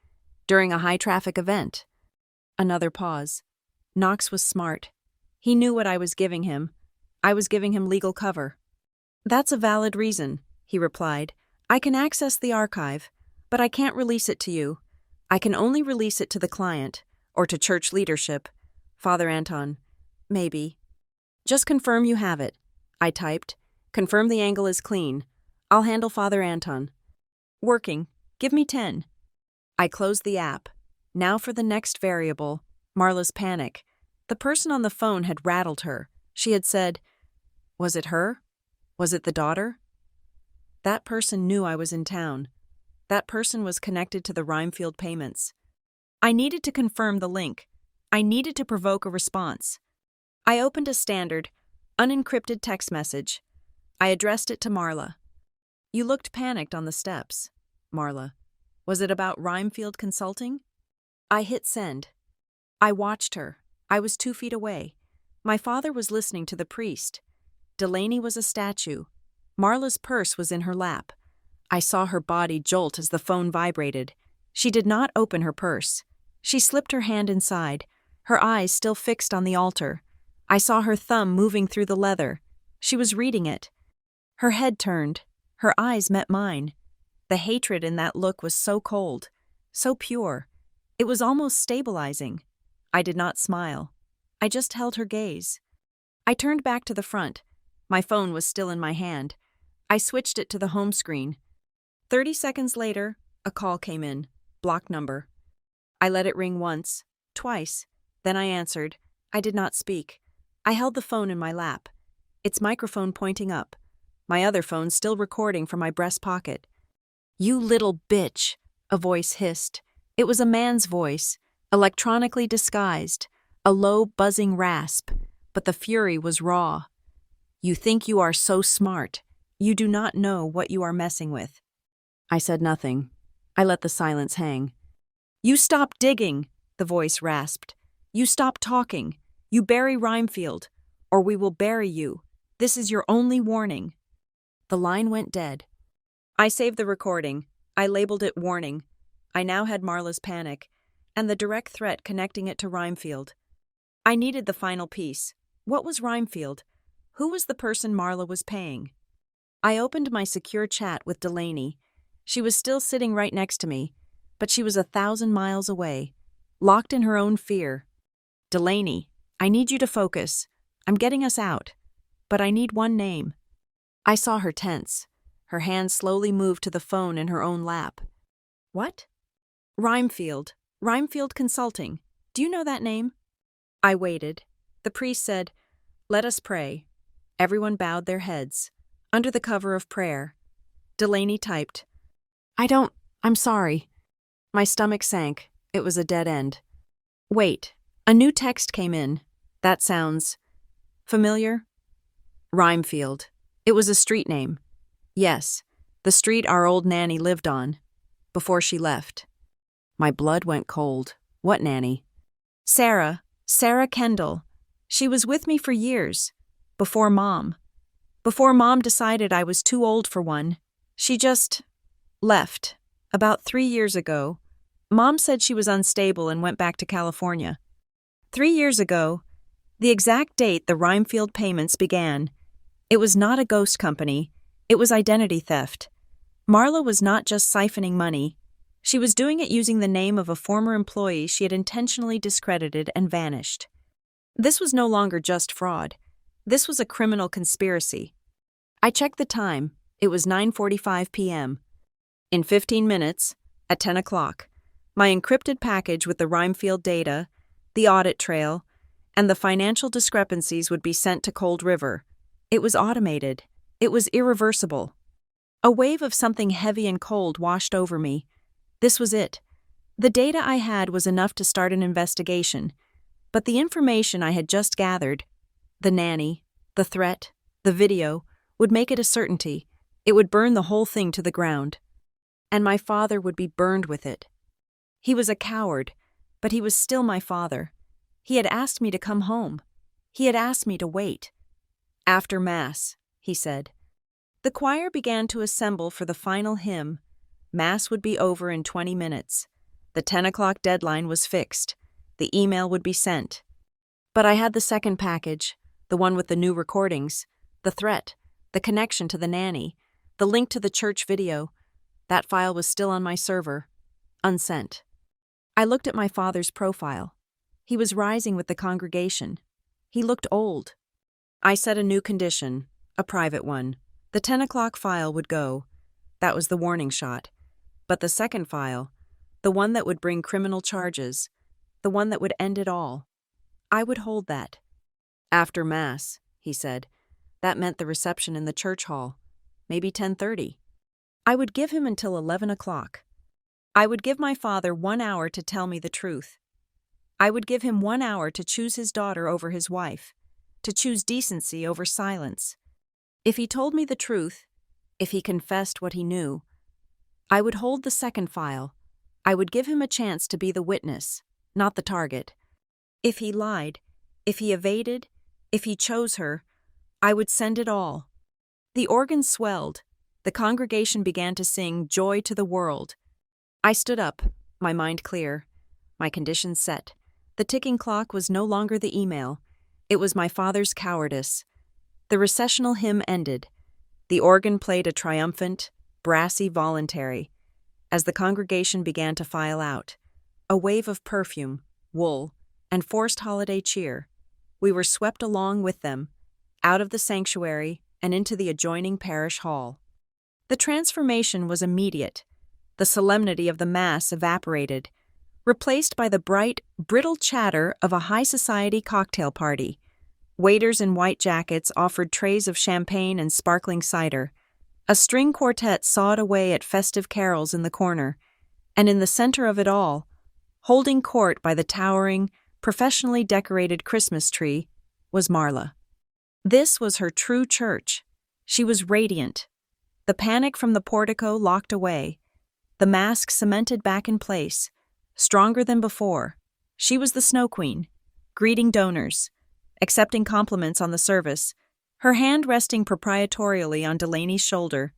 Speaker 1: during a high-traffic event. Another pause. Knox was smart. He knew what I was giving him. I was giving him legal cover. That's a valid reason, he replied. I can access the archive, but I can't release it to you. I can only release it to the client, or to church leadership. Father Anton, maybe. Just confirm you have it, I typed. Confirm the angle is clean. I'll handle Father Anton. Working. Give me 10. I closed the app. Now for the next variable, Marla's panic. The person on the phone had rattled her. She had said, was it her? Was it the daughter? That person knew I was in town. That person was connected to the Rhinefield payments. I needed to confirm the link. I needed to provoke a response. I opened a standard, unencrypted text message. I addressed it to Marla. You looked panicked on the steps. Marla. Was it about Rhinefield Consulting? I hit send. I watched her. I was 2 feet away. My father was listening to the priest. Delaney was a statue. Marla's purse was in her lap. I saw her body jolt as the phone vibrated. She did not open her purse. She slipped her hand inside, her eyes still fixed on the altar. I saw her thumb moving through the leather. She was reading it. Her head turned. Her eyes met mine. The hatred in that look was so cold, so pure. It was almost stabilizing. I did not smile. I just held her gaze. I turned back to the front. My phone was still in my hand. I switched it to the home screen. 30 seconds later, a call came in. Block number. I let it ring once, twice. Then I answered. I did not speak. I held the phone in my lap, its microphone pointing up, my other phone still recording from my breast pocket. You little bitch, a voice hissed. It was a man's voice, electronically disguised, a low, buzzing rasp, but the fury was raw. You think you are so smart. You do not know what you are messing with. I said nothing. I let the silence hang. You stop digging, the voice rasped. You stop talking. You bury Rhinefield, or we will bury you. This is your only warning. The line went dead. I saved the recording. I labeled it warning. I now had Marla's panic, and the direct threat connecting it to Rhinefield. I needed the final piece. What was Rhinefield? Who was the person Marla was paying? I opened my secure chat with Delaney. She was still sitting right next to me, but she was 1,000 miles away, locked in her own fear. Delaney, I need you to focus. I'm getting us out, but I need one name. I saw her tense. Her hand slowly moved to the phone in her own lap. What? Rhinefield. Rhinefield Consulting. Do you know that name? I waited. The priest said, "Let us pray." Everyone bowed their heads. Under the cover of prayer, Delaney typed, I'm sorry. My stomach sank. It was a dead end. Wait, a new text came in. That sounds familiar? Rhinefield. It was a street name. Yes, the street our old nanny lived on, before she left. My blood went cold. What nanny? Sarah Kendall. She was with me for years. Before Mom. Before Mom decided I was too old for one. She just left. About 3 years ago. Mom said she was unstable and went back to California. 3 years ago, the exact date the Rhinefield payments began. It was not a ghost company. It was identity theft. Marla was not just siphoning money. She was doing it using the name of a former employee she had intentionally discredited and vanished. This was no longer just fraud. This was a criminal conspiracy. I checked the time. It was 9:45 p.m. In 15 minutes, at 10 o'clock, my encrypted package with the Rhinefield data, the audit trail, and the financial discrepancies would be sent to Cold River. It was automated. It was irreversible. A wave of something heavy and cold washed over me. This was it. The data I had was enough to start an investigation, but the information I had just gathered, the nanny, the threat, the video, would make it a certainty. It would burn the whole thing to the ground. And my father would be burned with it. He was a coward, but he was still my father. He had asked me to come home. He had asked me to wait. After Mass, he said. The choir began to assemble for the final hymn. Mass would be over in 20 minutes. The 10 o'clock deadline was fixed. The email would be sent. But I had the second package, the one with the new recordings, the threat, the connection to the nanny, the link to the church video. That file was still on my server, unsent. I looked at my father's profile. He was rising with the congregation. He looked old. I set a new condition, a private one. The 10 o'clock file would go. That was the warning shot. But the second file, the one that would bring criminal charges, the one that would end it all, I would hold that. After Mass, he said. That meant the reception in the church hall, maybe 10:30. I would give him until 11 o'clock. I would give my father 1 hour to tell me the truth. I would give him 1 hour to choose his daughter over his wife, to choose decency over silence. If he told me the truth, if he confessed what he knew, I would hold the second file. I would give him a chance to be the witness, not the target. If he lied, if he evaded, if he chose her, I would send it all. The organ swelled. The congregation began to sing Joy to the World. I stood up, my mind clear, my conditions set. The ticking clock was no longer the email. It was my father's cowardice. The recessional hymn ended. The organ played a triumphant, brassy voluntary. As the congregation began to file out, a wave of perfume, wool, and forced holiday cheer, we were swept along with them, out of the sanctuary and into the adjoining parish hall. The transformation was immediate. The solemnity of the Mass evaporated, replaced by the bright, brittle chatter of a high society cocktail party. Waiters in white jackets offered trays of champagne and sparkling cider. A string quartet sawed away at festive carols in the corner, and in the center of it all, holding court by the towering, professionally decorated Christmas tree, was Marla. This was her true church. She was radiant. The panic from the portico locked away, the mask cemented back in place, stronger than before. She was the Snow Queen, greeting donors, accepting compliments on the service, her hand resting proprietorially on Delaney's shoulder.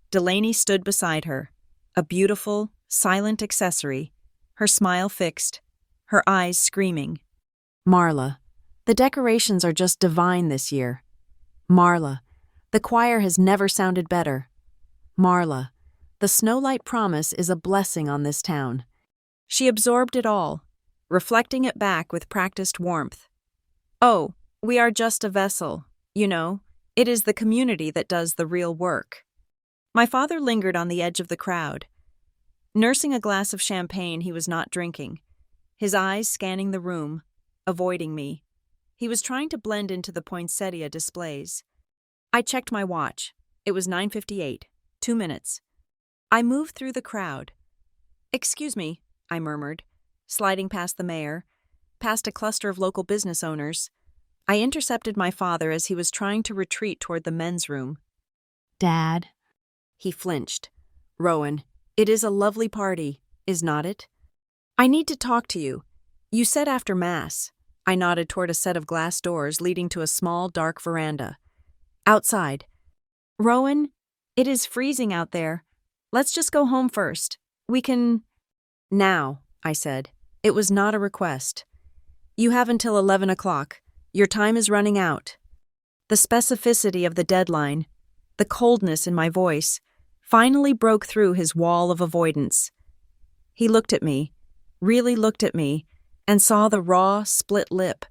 Speaker 1: Delaney stood beside her, a beautiful, silent accessory, her smile fixed, her eyes screaming. Marla, the decorations are just divine this year. Marla, the choir has never sounded better. Marla, the snowlight promise is a blessing on this town. She absorbed it all, reflecting it back with practiced warmth. Oh, we are just a vessel, you know. It is the community that does the real work. My father lingered on the edge of the crowd. Nursing a glass of champagne he was not drinking, his eyes scanning the room, avoiding me. He was trying to blend into the poinsettia displays. I checked my watch. It was 9:58, 2 minutes. I moved through the crowd. "Excuse me," I murmured, sliding past the mayor, past a cluster of local business owners. I intercepted my father as he was trying to retreat toward the men's room. "Dad." He flinched. "Rowan, it is a lovely party, is not it? I need to talk to you. You said after Mass. I nodded toward a set of glass doors leading to a small, dark veranda. Outside. Rowan, it is freezing out there. Let's just go home first. We can... Now, I said. It was not a request. You have until 11 o'clock. Your time is running out. The specificity of the deadline, the coldness in my voice, finally broke through his wall of avoidance. He looked at me, really looked at me, and saw the raw, split lip,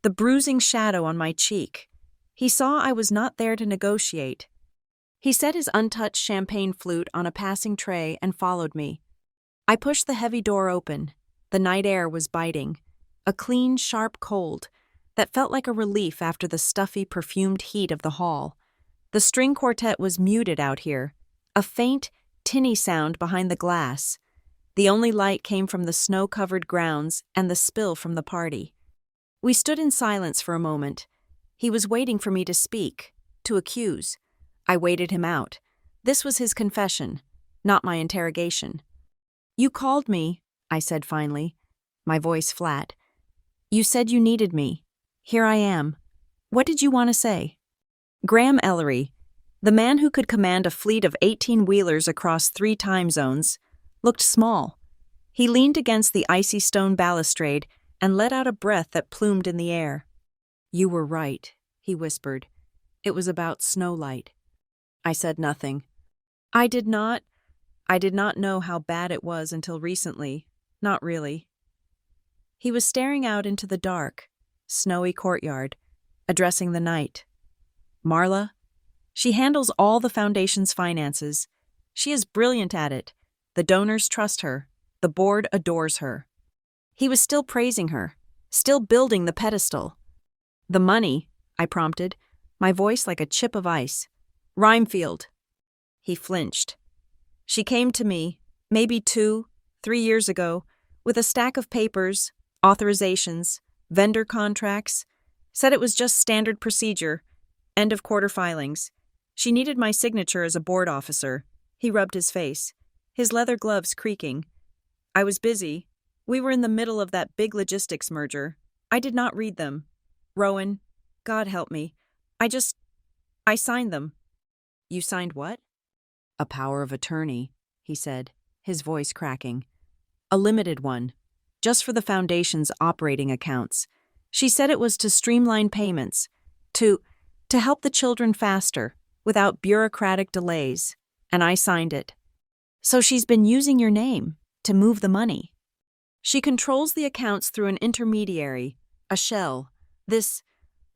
Speaker 1: the bruising shadow on my cheek. He saw I was not there to negotiate. He set his untouched champagne flute on a passing tray and followed me. I pushed the heavy door open. The night air was biting, a clean, sharp cold that felt like a relief after the stuffy, perfumed heat of the hall. The string quartet was muted out here, a faint, tinny sound behind the glass. The only light came from the snow-covered grounds and the spill from the party. We stood in silence for a moment. He was waiting for me to speak, to accuse. I waited him out. This was his confession, not my interrogation. You called me, I said finally, my voice flat. You said you needed me. Here I am. What did you want to say? Graham Ellery, the man who could command a fleet of 18-wheelers across 3 time zones, looked small. He leaned against the icy stone balustrade and let out a breath that plumed in the air. You were right, he whispered. It was about Snowlight. I said nothing. I did not know how bad it was until recently. Not really. He was staring out into the dark, snowy courtyard, addressing the night. Marla? She handles all the foundation's finances. She is brilliant at it. The donors trust her. The board adores her. He was still praising her, still building the pedestal. The money, I prompted, my voice like a chip of ice. Rhymefield. He flinched. She came to me, maybe 2, 3 years ago, with a stack of papers, authorizations, vendor contracts, said it was just standard procedure, end of quarter filings. She needed my signature as a board officer. He rubbed his face, his leather gloves creaking. I was busy. We were in the middle of that big logistics merger. I did not read them. Rowan, God help me. I signed them. You signed what? A power of attorney, he said, his voice cracking. A limited one, just for the foundation's operating accounts. She said it was to streamline payments, to help the children faster, without bureaucratic delays, and I signed it. So she's been using your name to move the money. She controls the accounts through an intermediary, a shell, this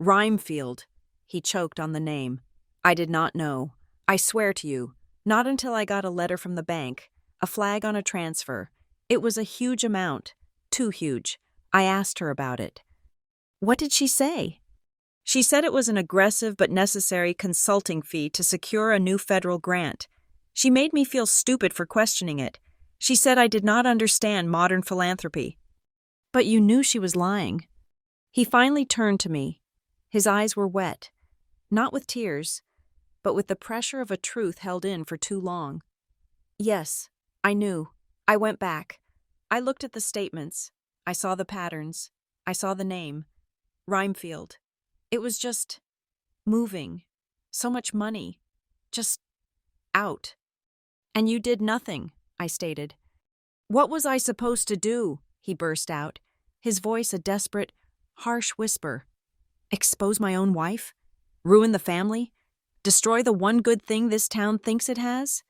Speaker 1: Rhymefield. He choked on the name. I did not know. I swear to you, not until I got a letter from the bank, a flag on a transfer. It was a huge amount, too huge. I asked her about it. What did she say? She said it was an aggressive but necessary consulting fee to secure a new federal grant. She made me feel stupid for questioning it. She said I did not understand modern philanthropy. But you knew she was lying. He finally turned to me. His eyes were wet, not with tears, but with the pressure of a truth held in for too long. Yes, I knew. I went back. I looked at the statements. I saw the patterns. I saw the name. Rhymefield. It was just moving. So much money. Just out. And you did nothing, I stated. What was I supposed to do? He burst out, his voice a desperate, harsh whisper. Expose my own wife? Ruin the family? Destroy the one good thing this town thinks it has?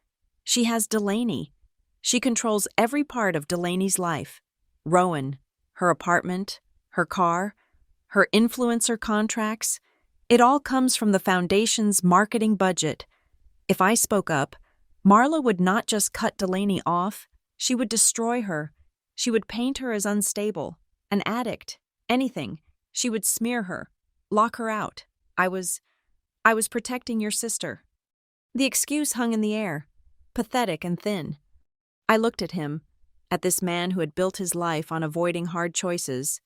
Speaker 1: She has Delaney. She controls every part of Delaney's life. Rowan, her apartment, her car, her influencer contracts. It all comes from the foundation's marketing budget. If I spoke up, Marla would not just cut Delaney off, she would destroy her. She would paint her as unstable, an addict, anything. She would smear her, lock her out. I was protecting your sister. The excuse hung in the air, pathetic and thin. I looked at him, at this man who had built his life on avoiding hard choices,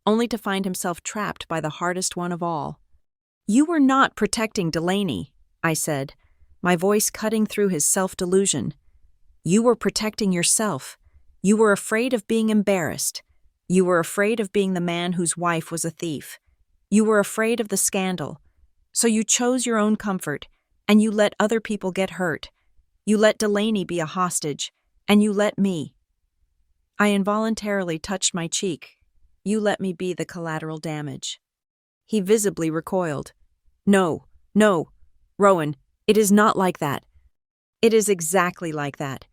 Speaker 1: only to find himself trapped by the hardest one of all. You were not protecting Delaney, I said, my voice cutting through his self-delusion. You were protecting yourself. You were afraid of being embarrassed. You were afraid of being the man whose wife was a thief. You were afraid of the scandal. So you chose your own comfort, and you let other people get hurt. You let Delaney be a hostage, and you let me. I involuntarily touched my cheek. You let me be the collateral damage. He visibly recoiled. No, Rowan, it is not like that. It is exactly like that.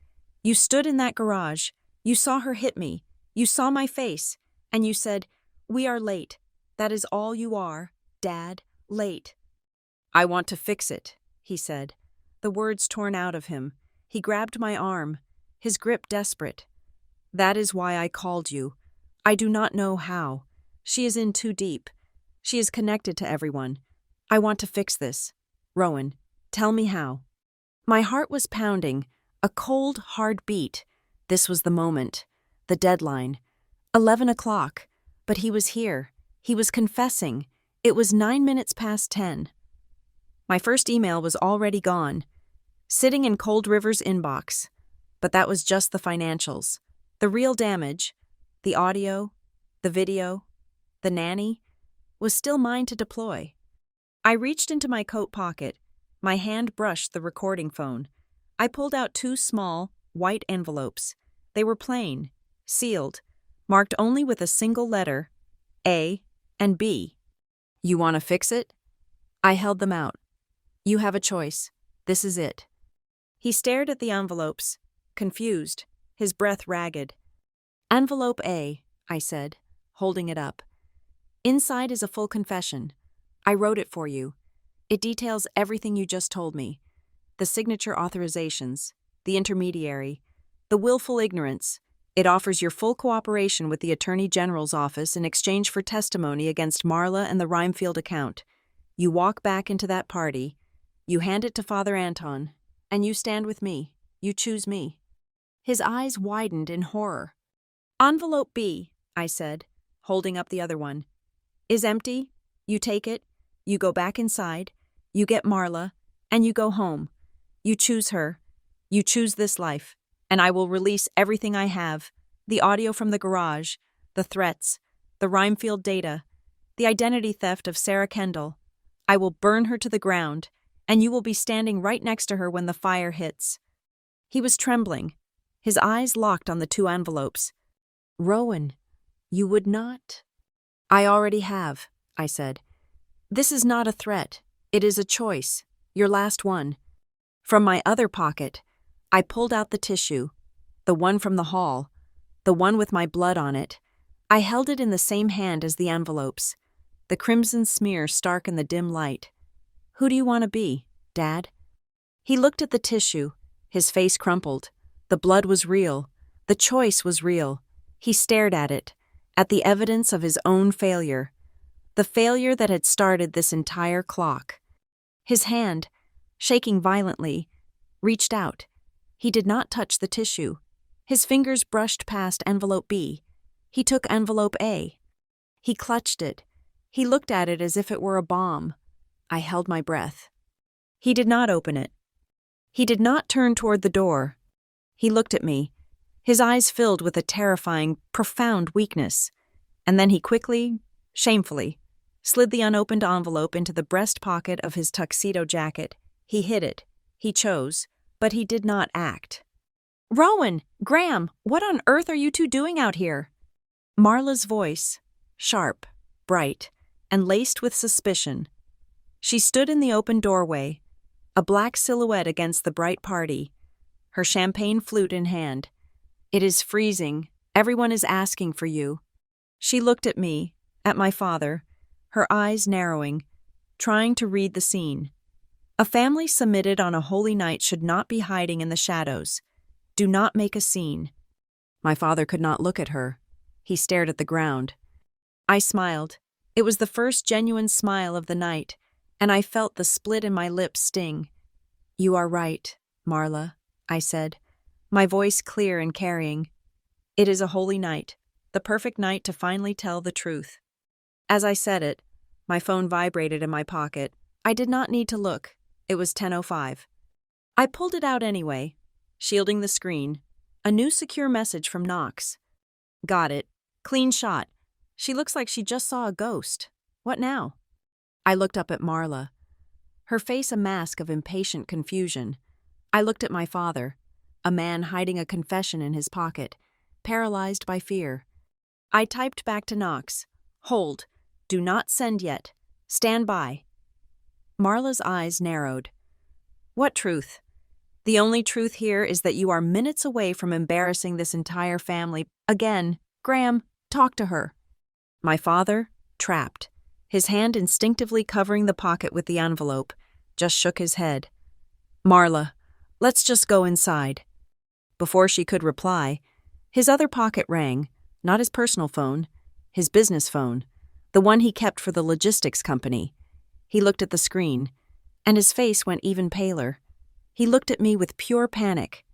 Speaker 1: You stood in that garage, you saw her hit me, you saw my face, and you said, "We are late. That is all you are, Dad, late." "I want to fix it," he said, the words torn out of him. He grabbed my arm, his grip desperate. "That is why I called you. I do not know how. She is in too deep. She is connected to everyone. I want to fix this. Rowan, tell me how." My heart was pounding, a cold, hard beat. This was the moment, the deadline. 11 o'clock, but he was here. He was confessing. It was 9 minutes past 10. My first email was already gone, sitting in Cold River's inbox. But that was just the financials. The real damage, the audio, the video, the nanny, was still mine to deploy. I reached into my coat pocket. My hand brushed the recording phone. I pulled out 2 small, white envelopes. They were plain, sealed, marked only with a single letter, A and B. "You want to fix it?" I held them out. "You have a choice. This is it." He stared at the envelopes, confused, his breath ragged. "Envelope A," I said, holding it up. "Inside is a full confession. I wrote it for you. It details everything you just told me. The signature authorizations, the intermediary, the willful ignorance. It offers your full cooperation with the Attorney General's office in exchange for testimony against Marla and the Rhinefield account. You walk back into that party, you hand it to Father Anton, and you stand with me. You choose me." His eyes widened in horror. "Envelope B," I said, holding up the other one, "is empty. You take it, you go back inside, you get Marla, and you go home. You choose her. You choose this life, and I will release everything I have, the audio from the garage, the threats, the Rhinefield data, the identity theft of Sarah Kendall. I will burn her to the ground, and you will be standing right next to her when the fire hits." He was trembling, his eyes locked on the 2 envelopes. "Rowan, you would not?" "I already have," I said. "This is not a threat. It is a choice, your last one." From my other pocket, I pulled out the tissue, the one from the hall, the one with my blood on it. I held it in the same hand as the envelopes, the crimson smear stark in the dim light. "Who do you want to be, Dad?" He looked at the tissue, his face crumpled. The blood was real. The choice was real. He stared at it, at the evidence of his own failure, the failure that had started this entire clock. His hand, shaking violently, reached out. He did not touch the tissue. His fingers brushed past envelope B. He took envelope A. He clutched it. He looked at it as if it were a bomb. I held my breath. He did not open it. He did not turn toward the door. He looked at me, his eyes filled with a terrifying, profound weakness. And then he quickly, shamefully, slid the unopened envelope into the breast pocket of his tuxedo jacket. He hid it. He chose, but he did not act. "Rowan! Graham! What on earth are you 2 doing out here?" Marla's voice, sharp, bright, and laced with suspicion. She stood in the open doorway, a black silhouette against the bright party, her champagne flute in hand. "It is freezing. Everyone is asking for you." She looked at me, at my father, her eyes narrowing, trying to read the scene. A family submitted on a holy night should not be hiding in the shadows. Do not make a scene. My father could not look at her. He stared at the ground. I smiled. It was the first genuine smile of the night, and I felt the split in my lips sting. "You are right, Marla," I said, my voice clear and carrying. "It is a holy night, the perfect night to finally tell the truth." As I said it, my phone vibrated in my pocket. I did not need to look. It was 10:05. I pulled it out anyway, shielding the screen. A new secure message from Knox. "Got it. Clean shot. She looks like she just saw a ghost. What now? I looked up at Marla, her face a mask of impatient confusion. I looked at my father, a man hiding a confession in his pocket, paralyzed by fear. I typed back to Knox. Hold. Do not send yet. Stand by. Marla's eyes narrowed. What truth? The only truth here is that you are minutes away from embarrassing this entire family. Again, Graham, talk to her. My father, trapped, his hand instinctively covering the pocket with the envelope, just shook his head. Marla, let's just go inside. Before she could reply, his other pocket rang, not his personal phone, his business phone, the one he kept for the logistics company. He looked at the screen, and his face went even paler. He looked at me with pure panic.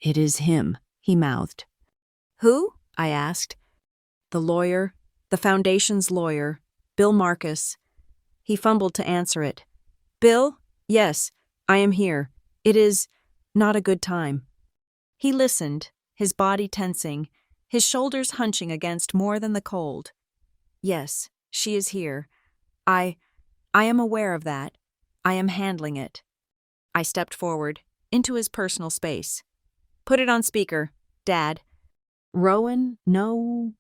Speaker 1: It is him, he mouthed. Who? I asked. The lawyer, the Foundation's lawyer, Bill Marcus. He fumbled to answer it. Bill? Yes, I am here. It is not a good time. He listened, his body tensing, his shoulders hunching against more than the cold. Yes, she is here. I am aware of that. I am handling it. I stepped forward, into his personal space. Put it on speaker, Dad. Rowan, no.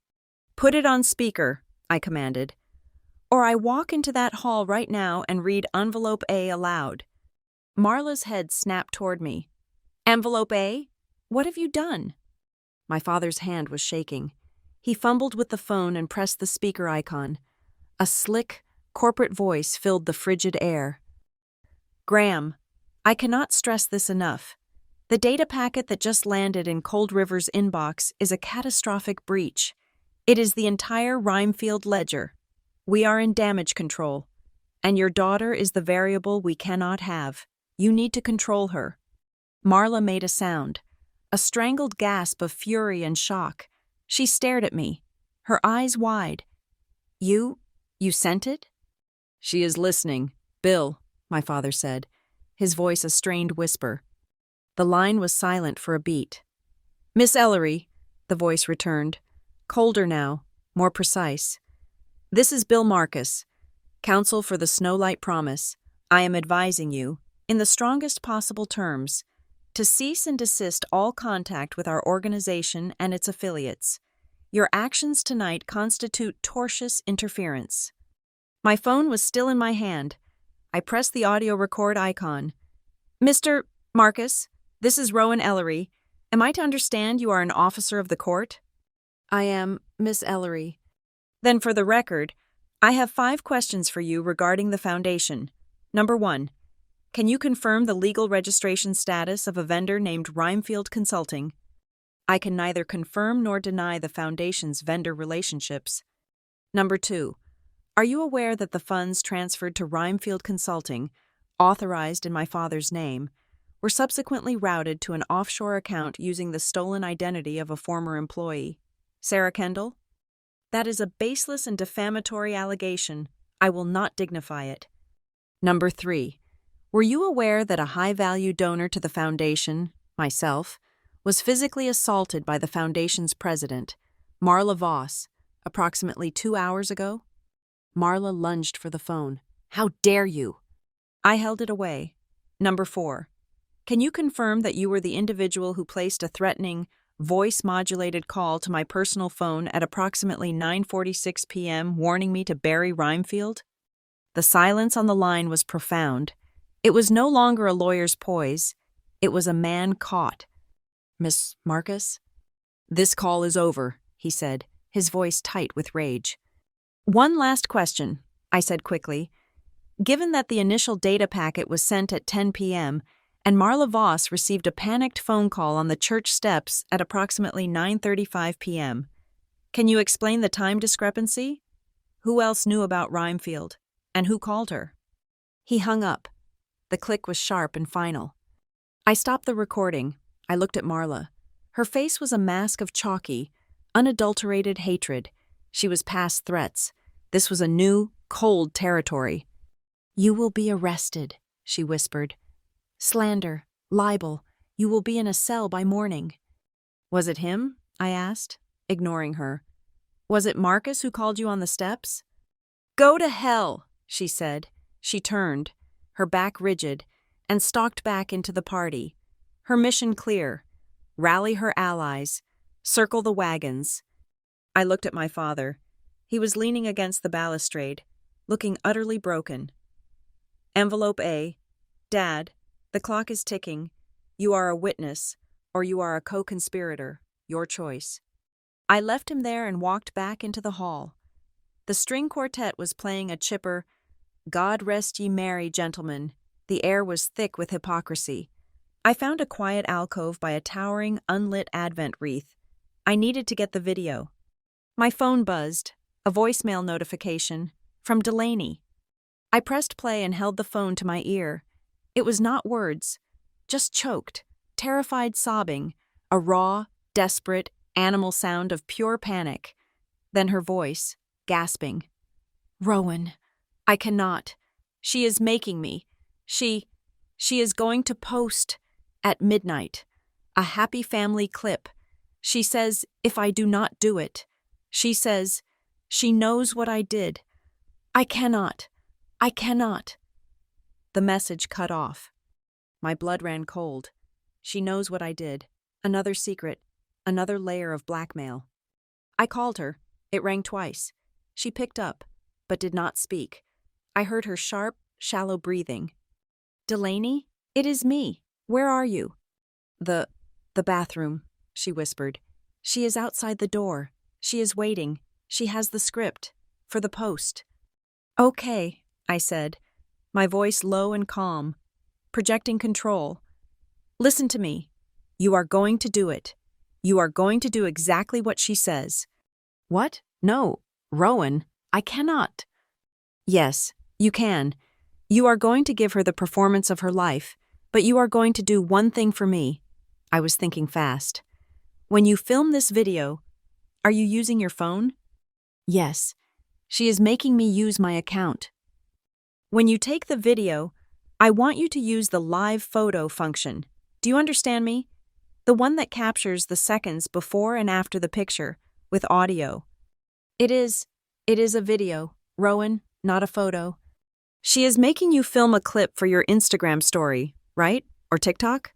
Speaker 1: Put it on speaker, I commanded. Or I walk into that hall right now and read Envelope A aloud. Marla's head snapped toward me. Envelope A? What have you done? My father's hand was shaking. He fumbled with the phone and pressed the speaker icon. A slick, corporate voice filled the frigid air. Graham, I cannot stress this enough. The data packet that just landed in Cold River's inbox is a catastrophic breach. It is the entire Rhinefield ledger. We are in damage control, and your daughter is the variable we cannot have. You need to control her. Marla made a sound, a strangled gasp of fury and shock. She stared at me, her eyes wide. You sent it? She is listening. Bill, my father said, his voice a strained whisper. The line was silent for a beat. Miss Ellery, the voice returned, colder now, more precise. This is Bill Marcus, counsel for the Snowlight Promise. I am advising you, in the strongest possible terms, to cease and desist all contact with our organization and its affiliates. Your actions tonight constitute tortious interference. My phone was still in my hand. I pressed the audio record icon. Mr. Marcus, this is Rowan Ellery. Am I to understand you are an officer of the court? I am, Miss Ellery. Then for the record, I have 5 questions for you regarding the Foundation. Number 1. Can you confirm the legal registration status of a vendor named Rhinefield Consulting? I can neither confirm nor deny the Foundation's vendor relationships. Number 2. Are you aware that the funds transferred to Rhinefield Consulting, authorized in my father's name, were subsequently routed to an offshore account using the stolen identity of a former employee, Sarah Kendall? That is a baseless and defamatory allegation. I will not dignify it. Number 3. Were you aware that a high-value donor to the Foundation, myself, was physically assaulted by the Foundation's president, Marla Voss, approximately 2 hours ago? Marla lunged for the phone. How dare you? I held it away. Number 4. Can you confirm that you were the individual who placed a threatening, voice-modulated call to my personal phone at approximately 9:46 p.m. warning me to bury Rhinefield? The silence on the line was profound. It was no longer a lawyer's poise. It was a man caught. Miss Marcus? This call is over, he said, his voice tight with rage. One last question, I said quickly. Given that the initial data packet was sent at 10 p.m., and Marla Voss received a panicked phone call on the church steps at approximately 9:35 p.m., can you explain the time discrepancy? Who else knew about Rhinefield, and who called her? He hung up. The click was sharp and final. I stopped the recording. I looked at Marla. Her face was a mask of chalky, unadulterated hatred. She was past threats. This was a new, cold territory. You will be arrested, she whispered. Slander, libel, you will be in a cell by morning. Was it him? I asked, ignoring her. Was it Marcus who called you on the steps? Go to hell, she said. She turned, her back rigid, and stalked back into the party. Her mission clear: rally her allies, circle the wagons. I looked at my father. He was leaning against the balustrade, looking utterly broken. Envelope A. Dad, the clock is ticking. You are a witness, or you are a co-conspirator. Your choice. I left him there and walked back into the hall. The string quartet was playing a chipper, "God rest ye merry gentlemen." The air was thick with hypocrisy. I found a quiet alcove by a towering, unlit Advent wreath. I needed to get the video. My phone buzzed, a voicemail notification, from Delaney. I pressed play and held the phone to my ear. It was not words, just choked, terrified sobbing, a raw, desperate, animal sound of pure panic. Then her voice, gasping. "Rowan, I cannot. She is making me. She is going to post at midnight a happy family clip. She says if I do not do it. She says she knows what I did. I cannot. I cannot." The message cut off. My blood ran cold. She knows what I did. Another secret, another layer of blackmail. I called her. It rang twice. She picked up, but did not speak. I heard her sharp, shallow breathing. "Delaney, it is me. Where are you?" The bathroom," she whispered. "She is outside the door. She is waiting. She has the script. For the post." "Okay," I said, my voice low and calm, projecting control. "Listen to me. You are going to do it. You are going to do exactly what she says." "What? No, Rowan, I cannot." "Yes, you can. You are going to give her the performance of her life, but you are going to do one thing for me." I was thinking fast. "When you film this video, are you using your phone?" "Yes. She is making me use my account." "When you take the video, I want you to use the live photo function. Do you understand me? The one that captures the seconds before and after the picture, with audio." It is a video, Rowan, not a photo." "She is making you film a clip for your Instagram story, right? Or TikTok?"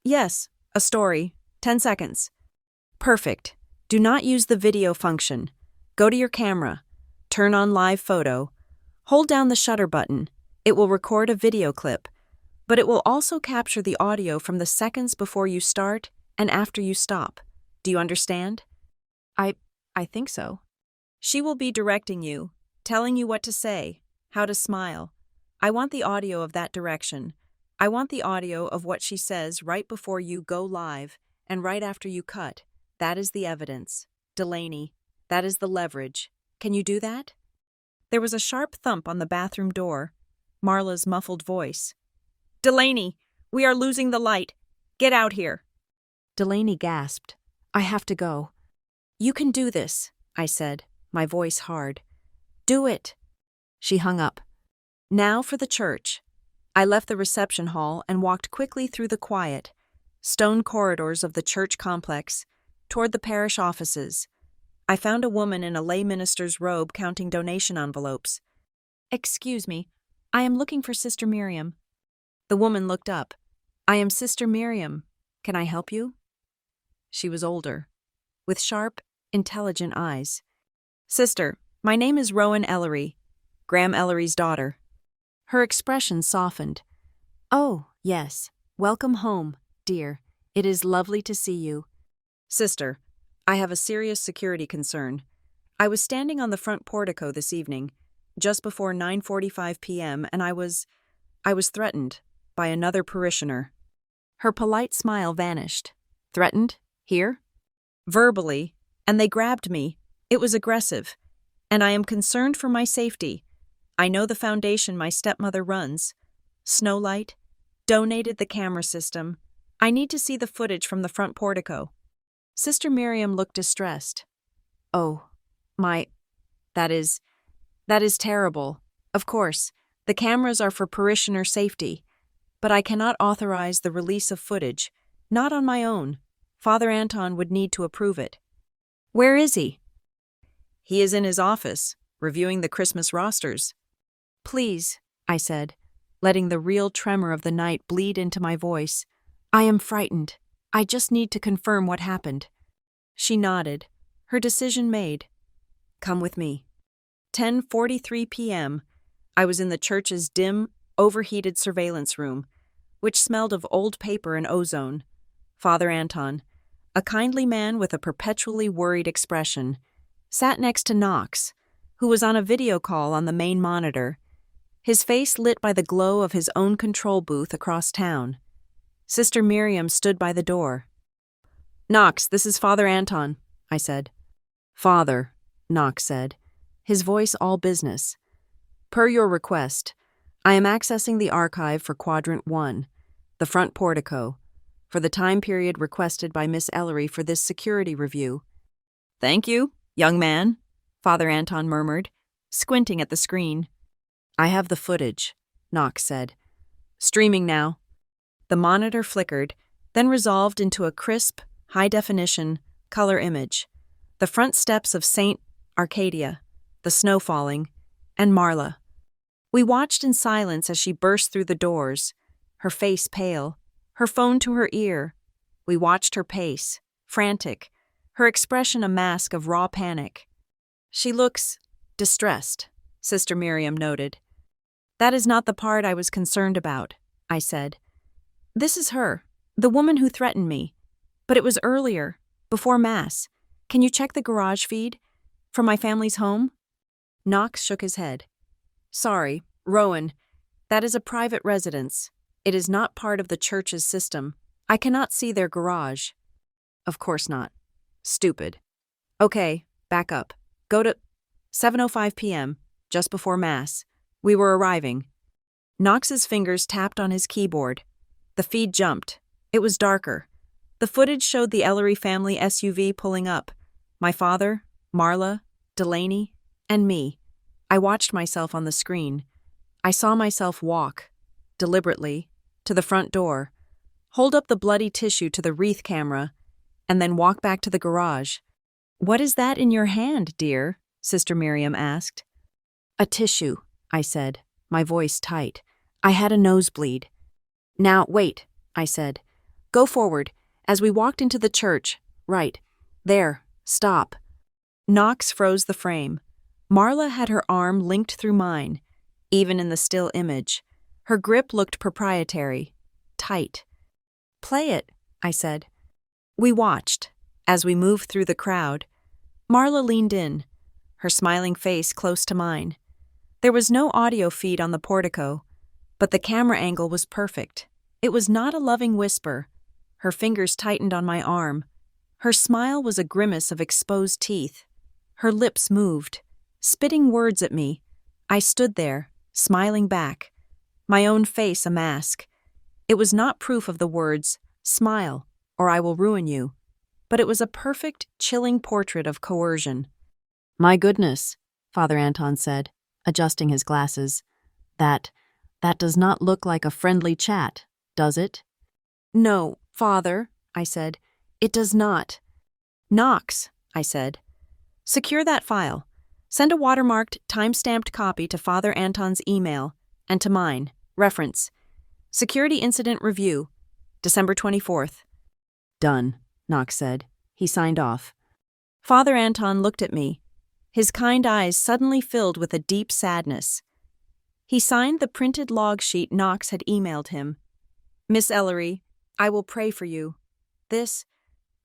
Speaker 1: "Yes, a story, 10 seconds." "Perfect. Do not use the video function. Go to your camera. Turn on live photo. Hold down the shutter button. It will record a video clip, but it will also capture the audio from the seconds before you start and after you stop. Do you understand?" I think so." "She will be directing you, telling you what to say, how to smile. I want the audio of that direction. I want the audio of what she says right before you go live and right after you cut. That is the evidence. Delaney, that is the leverage. Can you do that?" There was a sharp thump on the bathroom door. Marla's muffled voice. "Delaney, we are losing the light. Get out here." Delaney gasped. "I have to go." "You can do this," I said, my voice hard. "Do it." She hung up. Now for the church. I left the reception hall and walked quickly through the quiet, stone corridors of the church complex, toward the parish offices. I found a woman in a lay minister's robe counting donation envelopes. "Excuse me, I am looking for Sister Miriam." The woman looked up. "I am Sister Miriam. Can I help you?" She was older, with sharp, intelligent eyes. "Sister, my name is Rowan Ellery, Graham Ellery's daughter." Her expression softened. "Oh, yes. Welcome home, dear. It is lovely to see you." "Sister, I have a serious security concern. I was standing on the front portico this evening, just before 9:45 p.m., and I was threatened by another parishioner." Her polite smile vanished. "Threatened? Here?" "Verbally, and they grabbed me. It was aggressive, and I am concerned for my safety. I know the foundation my stepmother runs. Snowlight donated the camera system. I need to see the footage from the front portico." Sister Miriam looked distressed. "Oh, that is terrible. Of course, the cameras are for parishioner safety, but I cannot authorize the release of footage, not on my own. Father Anton would need to approve it." "Where is he?" He is in his office, reviewing the Christmas rosters. Please, I said, letting the real tremor of the night bleed into my voice. I am frightened. I just need to confirm what happened. She nodded, her decision made. Come with me. 10:43 p.m. I was in the church's dim, overheated surveillance room, which smelled of old paper and ozone. Father Anton, a kindly man with a perpetually worried expression, sat next to Knox, who was on a video call on the main monitor, his face lit by the glow of his own control booth across town. Sister Miriam stood by the door. Knox, this is Father Anton, I said. Father, Knox said, his voice all business. Per your request, I am accessing the archive for Quadrant 1, the front portico, for the time period requested by Miss Ellery for this security review. Thank you, young man, Father Anton murmured, squinting at the screen. I have the footage, Knox said. Streaming now. The monitor flickered, then resolved into a crisp, high-definition, color image. The front steps of St. Arcadia, the snow falling, and Marla. We watched in silence as she burst through the doors, her face pale, her phone to her ear. We watched her pace, frantic, her expression a mask of raw panic. She looks distressed, Sister Miriam noted. That is not the part I was concerned about, I said. This is her, the woman who threatened me. But it was earlier, before Mass. Can you check the garage feed? From my family's home? Knox shook his head. Sorry, Rowan. That is a private residence. It is not part of the church's system. I cannot see their garage. Of course not. Stupid. Okay, back up. Go to 7:05 p.m., just before Mass. We were arriving. Knox's fingers tapped on his keyboard. The feed jumped. It was darker. The footage showed the Ellery family SUV pulling up. My father, Marla, Delaney, and me. I watched myself on the screen. I saw myself walk, deliberately, to the front door, hold up the bloody tissue to the wreath camera, and then walk back to the garage. What is that in your hand, dear? Sister Miriam asked. A tissue, I said, my voice tight. I had a nosebleed. Now, wait, I said. Go forward. As we walked into the church, right. There, stop. Knox froze the frame. Marla had her arm linked through mine, even in the still image. Her grip looked proprietary, tight. Play it, I said. We watched, as we moved through the crowd. Marla leaned in, her smiling face close to mine. There was no audio feed on the portico, but the camera angle was perfect. It was not a loving whisper. Her fingers tightened on my arm. Her smile was a grimace of exposed teeth. Her lips moved, spitting words at me. I stood there, smiling back, my own face a mask. It was not proof of the words, "Smile, or I will ruin you," but it was a perfect, chilling portrait of coercion. My goodness, Father Anton said, adjusting his glasses. That does not look like a friendly chat, does it? No, Father, I said. It does not. Knox, I said. Secure that file. Send a watermarked, time-stamped copy to Father Anton's email and to mine. Reference: Security Incident Review, December 24th. Done, Knox said. He signed off. Father Anton looked at me, his kind eyes suddenly filled with a deep sadness. He signed the printed log sheet Knox had emailed him. Miss Ellery, I will pray for you. This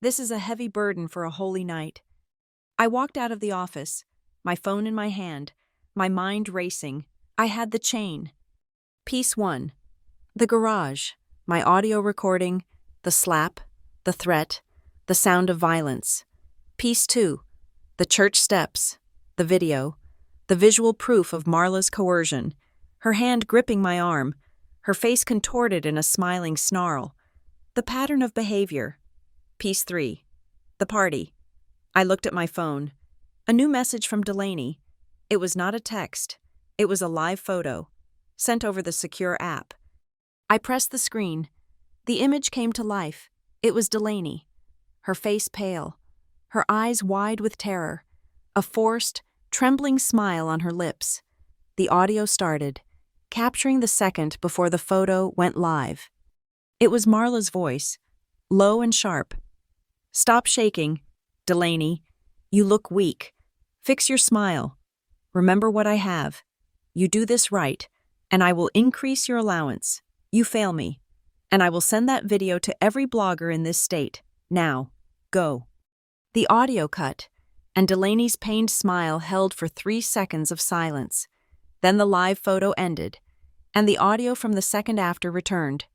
Speaker 1: is a heavy burden for a holy night. I walked out of the office, my phone in my hand, my mind racing. I had the chain. Piece 1. The garage, my audio recording, the slap, the threat, the sound of violence. Piece 2. The church steps, the video, the visual proof of Marla's coercion, her hand gripping my arm, her face contorted in a smiling snarl. The pattern of behavior. Piece 3. The party. I looked at my phone. A new message from Delaney. It was not a text. It was a live photo, sent over the secure app. I pressed the screen. The image came to life. It was Delaney. Her face pale, her eyes wide with terror, a forced, trembling smile on her lips. The audio started, capturing the second before the photo went live. It was Marla's voice, low and sharp. "Stop shaking, Delaney. You look weak. Fix your smile. Remember what I have. You do this right, and I will increase your allowance. You fail me, and I will send that video to every blogger in this state. Now, go." The audio cut, and Delaney's pained smile held for 3 seconds of silence. Then the live photo ended, and the audio from the second after returned.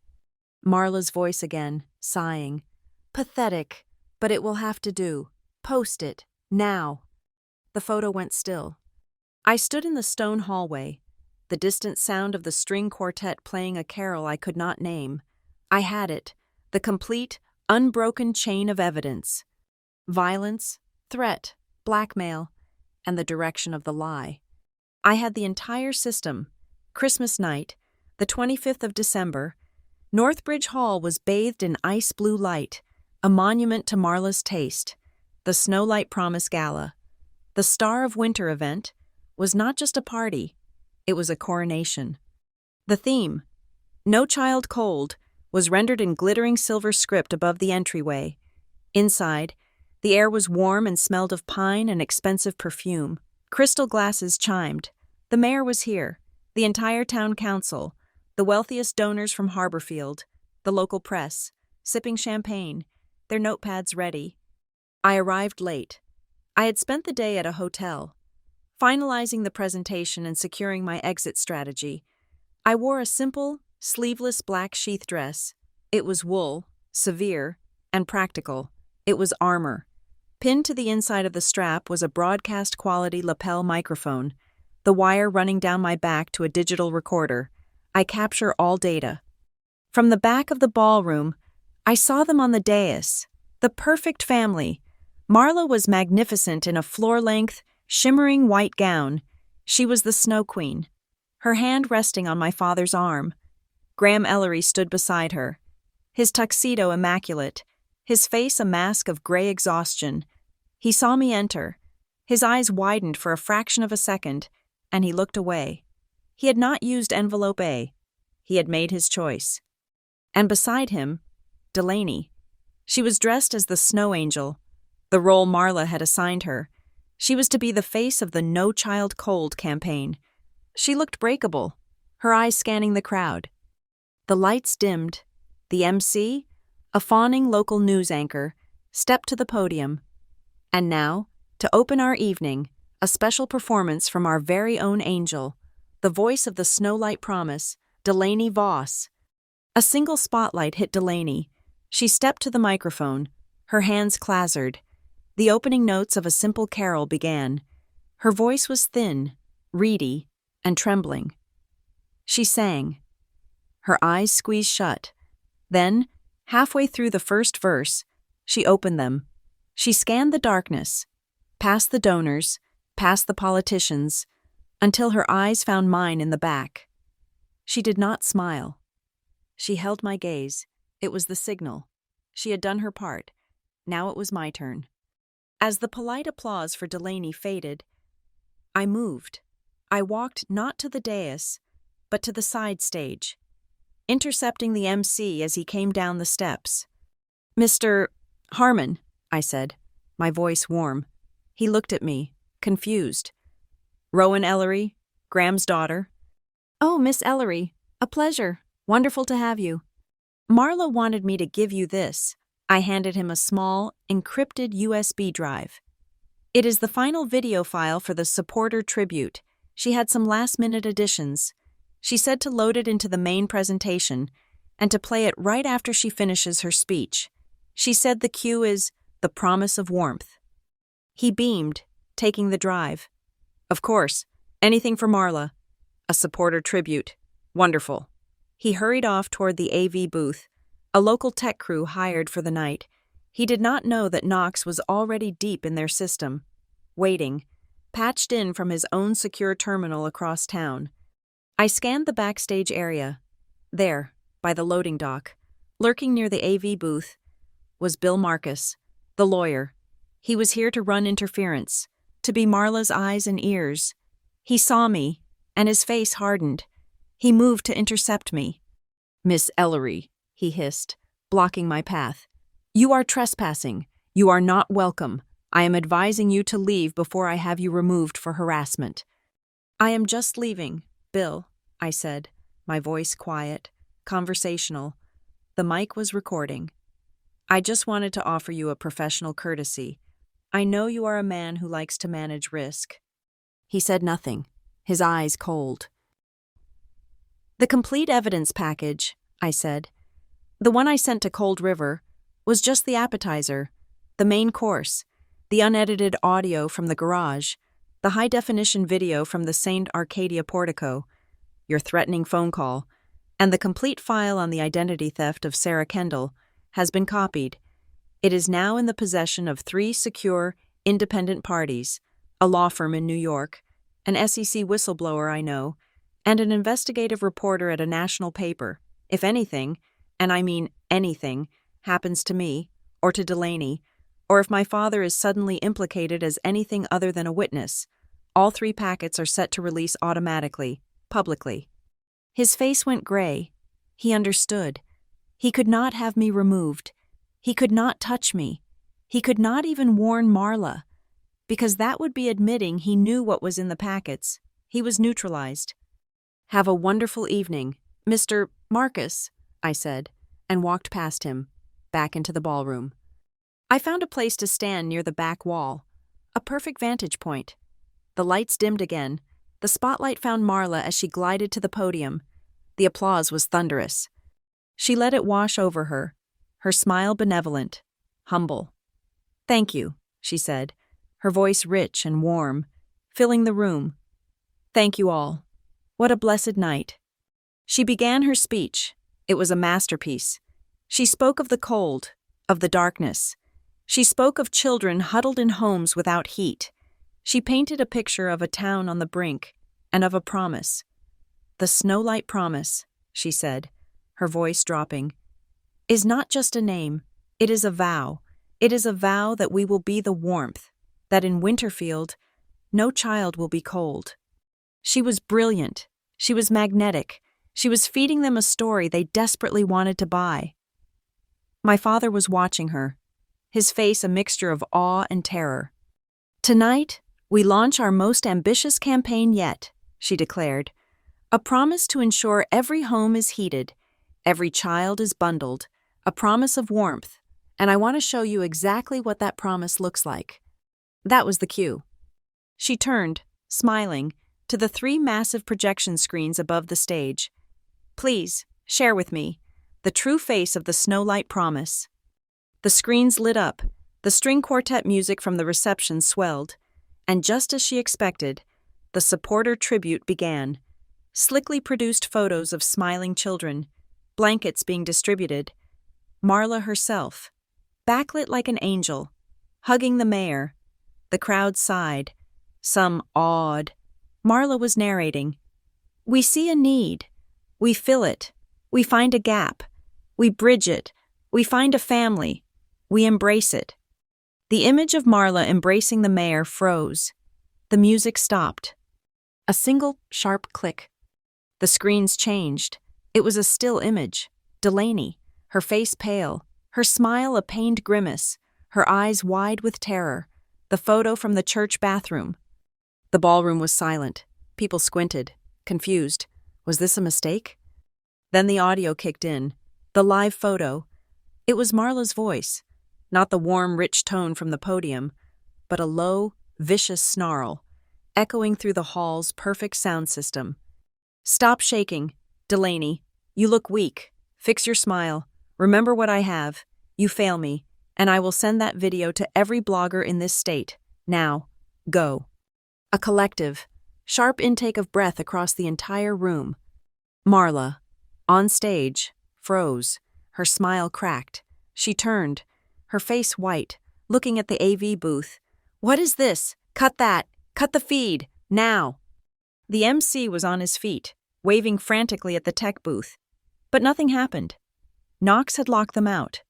Speaker 1: Marla's voice again, sighing. "Pathetic, but it will have to do. Post it, now." The photo went still. I stood in the stone hallway, the distant sound of the string quartet playing a carol I could not name. I had it, the complete, unbroken chain of evidence. Violence, threat, blackmail, and the direction of the lie. I had the entire system. Christmas night, the 25th of December, Northbridge Hall was bathed in ice-blue light, a monument to Marla's taste. The Snowlight Promise Gala, the Star of Winter event, was not just a party, it was a coronation. The theme, "No Child Cold," was rendered in glittering silver script above the entryway. Inside, the air was warm and smelled of pine and expensive perfume. Crystal glasses chimed. The mayor was here, the entire town council, the wealthiest donors from Harborfield, the local press, sipping champagne, their notepads ready. I arrived late. I had spent the day at a hotel, finalizing the presentation and securing my exit strategy. I wore a simple, sleeveless black sheath dress. It was wool, severe, and practical. It was armor. Pinned to the inside of the strap was a broadcast-quality lapel microphone, the wire running down my back to a digital recorder. I capture all data. From the back of the ballroom, I saw them on the dais. The perfect family. Marla was magnificent in a floor-length, shimmering white gown. She was the Snow Queen, her hand resting on my father's arm. Graham Ellery stood beside her, his tuxedo immaculate, his face a mask of gray exhaustion. He saw me enter. His eyes widened for a fraction of a second, and he looked away. He had not used envelope A. He had made his choice. And beside him, Delaney. She was dressed as the Snow Angel, the role Marla had assigned her. She was to be the face of the No Child Cold campaign. She looked breakable, her eyes scanning the crowd. The lights dimmed. The MC, a fawning local news anchor, stepped to the podium. And now, to open our evening, a special performance from our very own angel, the voice of the Snowlight Promise, Delaney Voss. A single spotlight hit Delaney. She stepped to the microphone, her hands clasped. The opening notes of a simple carol began. Her voice was thin, reedy, and trembling. She sang. Her eyes squeezed shut. Then, halfway through the first verse, she opened them. She scanned the darkness, past the donors, past the politicians, until her eyes found mine in the back. She did not smile. She held my gaze. It was the signal. She had done her part. Now it was my turn. As the polite applause for Delaney faded, I moved. I walked not to the dais, but to the side stage, intercepting the MC as he came down the steps. "Mr. Harmon," I said, my voice warm. He looked at me, confused. "Rowan Ellery, Graham's daughter." "Oh, Miss Ellery, a pleasure. Wonderful to have you. Marla wanted me to give you this." I handed him a small, encrypted USB drive. "It is the final video file for the supporter tribute. She had some last-minute additions. She said to load it into the main presentation and to play it right after she finishes her speech. She said the cue is the promise of warmth." He beamed, taking the drive. "Of course, anything for Marla. A supporter tribute. Wonderful." He hurried off toward the AV booth, a local tech crew hired for the night. He did not know that Knox was already deep in their system, waiting, patched in from his own secure terminal across town. I scanned the backstage area. There, by the loading dock, lurking near the AV booth, was Bill Marcus, the lawyer. He was here to run interference, to be Marla's eyes and ears. He saw me, and his face hardened. He moved to intercept me. "Miss Ellery," he hissed, blocking my path. "You are trespassing. You are not welcome. I am advising you to leave before I have you removed for harassment." "I am just leaving, Bill," I said, my voice quiet, conversational. The mic was recording. "I just wanted to offer you a professional courtesy. I know you are a man who likes to manage risk." He said nothing, his eyes cold. "The complete evidence package," I said. "The one I sent to Cold River was just the appetizer, the main course, the unedited audio from the garage, the high-definition video from the St. Arcadia portico, your threatening phone call, and the complete file on the identity theft of Sarah Kendall has been copied. It is now in the possession of 3 secure, independent parties, a law firm in New York, an SEC whistleblower I know, and an investigative reporter at a national paper. If anything, and I mean anything, happens to me, or to Delaney, or if my father is suddenly implicated as anything other than a witness, all 3 packets are set to release automatically, publicly." His face went gray. He understood. He could not have me removed. He could not touch me. He could not even warn Marla, because that would be admitting he knew what was in the packets. He was neutralized. "Have a wonderful evening, Mr. Marcus," I said, and walked past him, back into the ballroom. I found a place to stand near the back wall, a perfect vantage point. The lights dimmed again. The spotlight found Marla as she glided to the podium. The applause was thunderous. She let it wash over her, her smile benevolent, humble. "Thank you," she said, her voice rich and warm, filling the room. "Thank you all. What a blessed night." She began her speech. It was a masterpiece. She spoke of the cold, of the darkness. She spoke of children huddled in homes without heat. She painted a picture of a town on the brink and of a promise. "The Snowlight Promise," she said, her voice dropping, "is not just a name. It is a vow. It is a vow that we will be the warmth, that in Winterfield, no child will be cold." She was brilliant. She was magnetic. She was feeding them a story they desperately wanted to buy. My father was watching her, his face a mixture of awe and terror. "Tonight, we launch our most ambitious campaign yet," she declared. "A promise to ensure every home is heated, every child is bundled, a promise of warmth, and I want to show you exactly what that promise looks like." That was the cue. She turned, smiling, to the 3 massive projection screens above the stage. "Please, share with me the true face of the Snowlight Promise." The screens lit up, the string quartet music from the reception swelled, and just as she expected, the supporter tribute began. Slickly produced photos of smiling children, blankets being distributed, Marla herself, backlit like an angel, hugging the mayor. The crowd sighed, some awed. Marla was narrating. "We see a need. We fill it. We find a gap. We bridge it. We find a family. We embrace it." The image of Marla embracing the mayor froze. The music stopped. A single sharp click. The screens changed. It was a still image. Delaney, her face pale, her smile a pained grimace, her eyes wide with terror. The photo from the church bathroom. The ballroom was silent. People squinted, confused. Was this a mistake? Then the audio kicked in. The live photo. It was Marla's voice. Not the warm, rich tone from the podium, but a low, vicious snarl, echoing through the hall's perfect sound system. "Stop shaking, Delaney. You look weak. Fix your smile. Remember what I have. You fail me, and I will send that video to every blogger in this state. Now, go." A collective, sharp intake of breath across the entire room. Marla, on stage, froze. Her smile cracked. She turned, her face white, looking at the AV booth. "What is this? Cut that! Cut the feed! Now!" The MC was on his feet, waving frantically at the tech booth. But nothing happened. Knox had locked them out.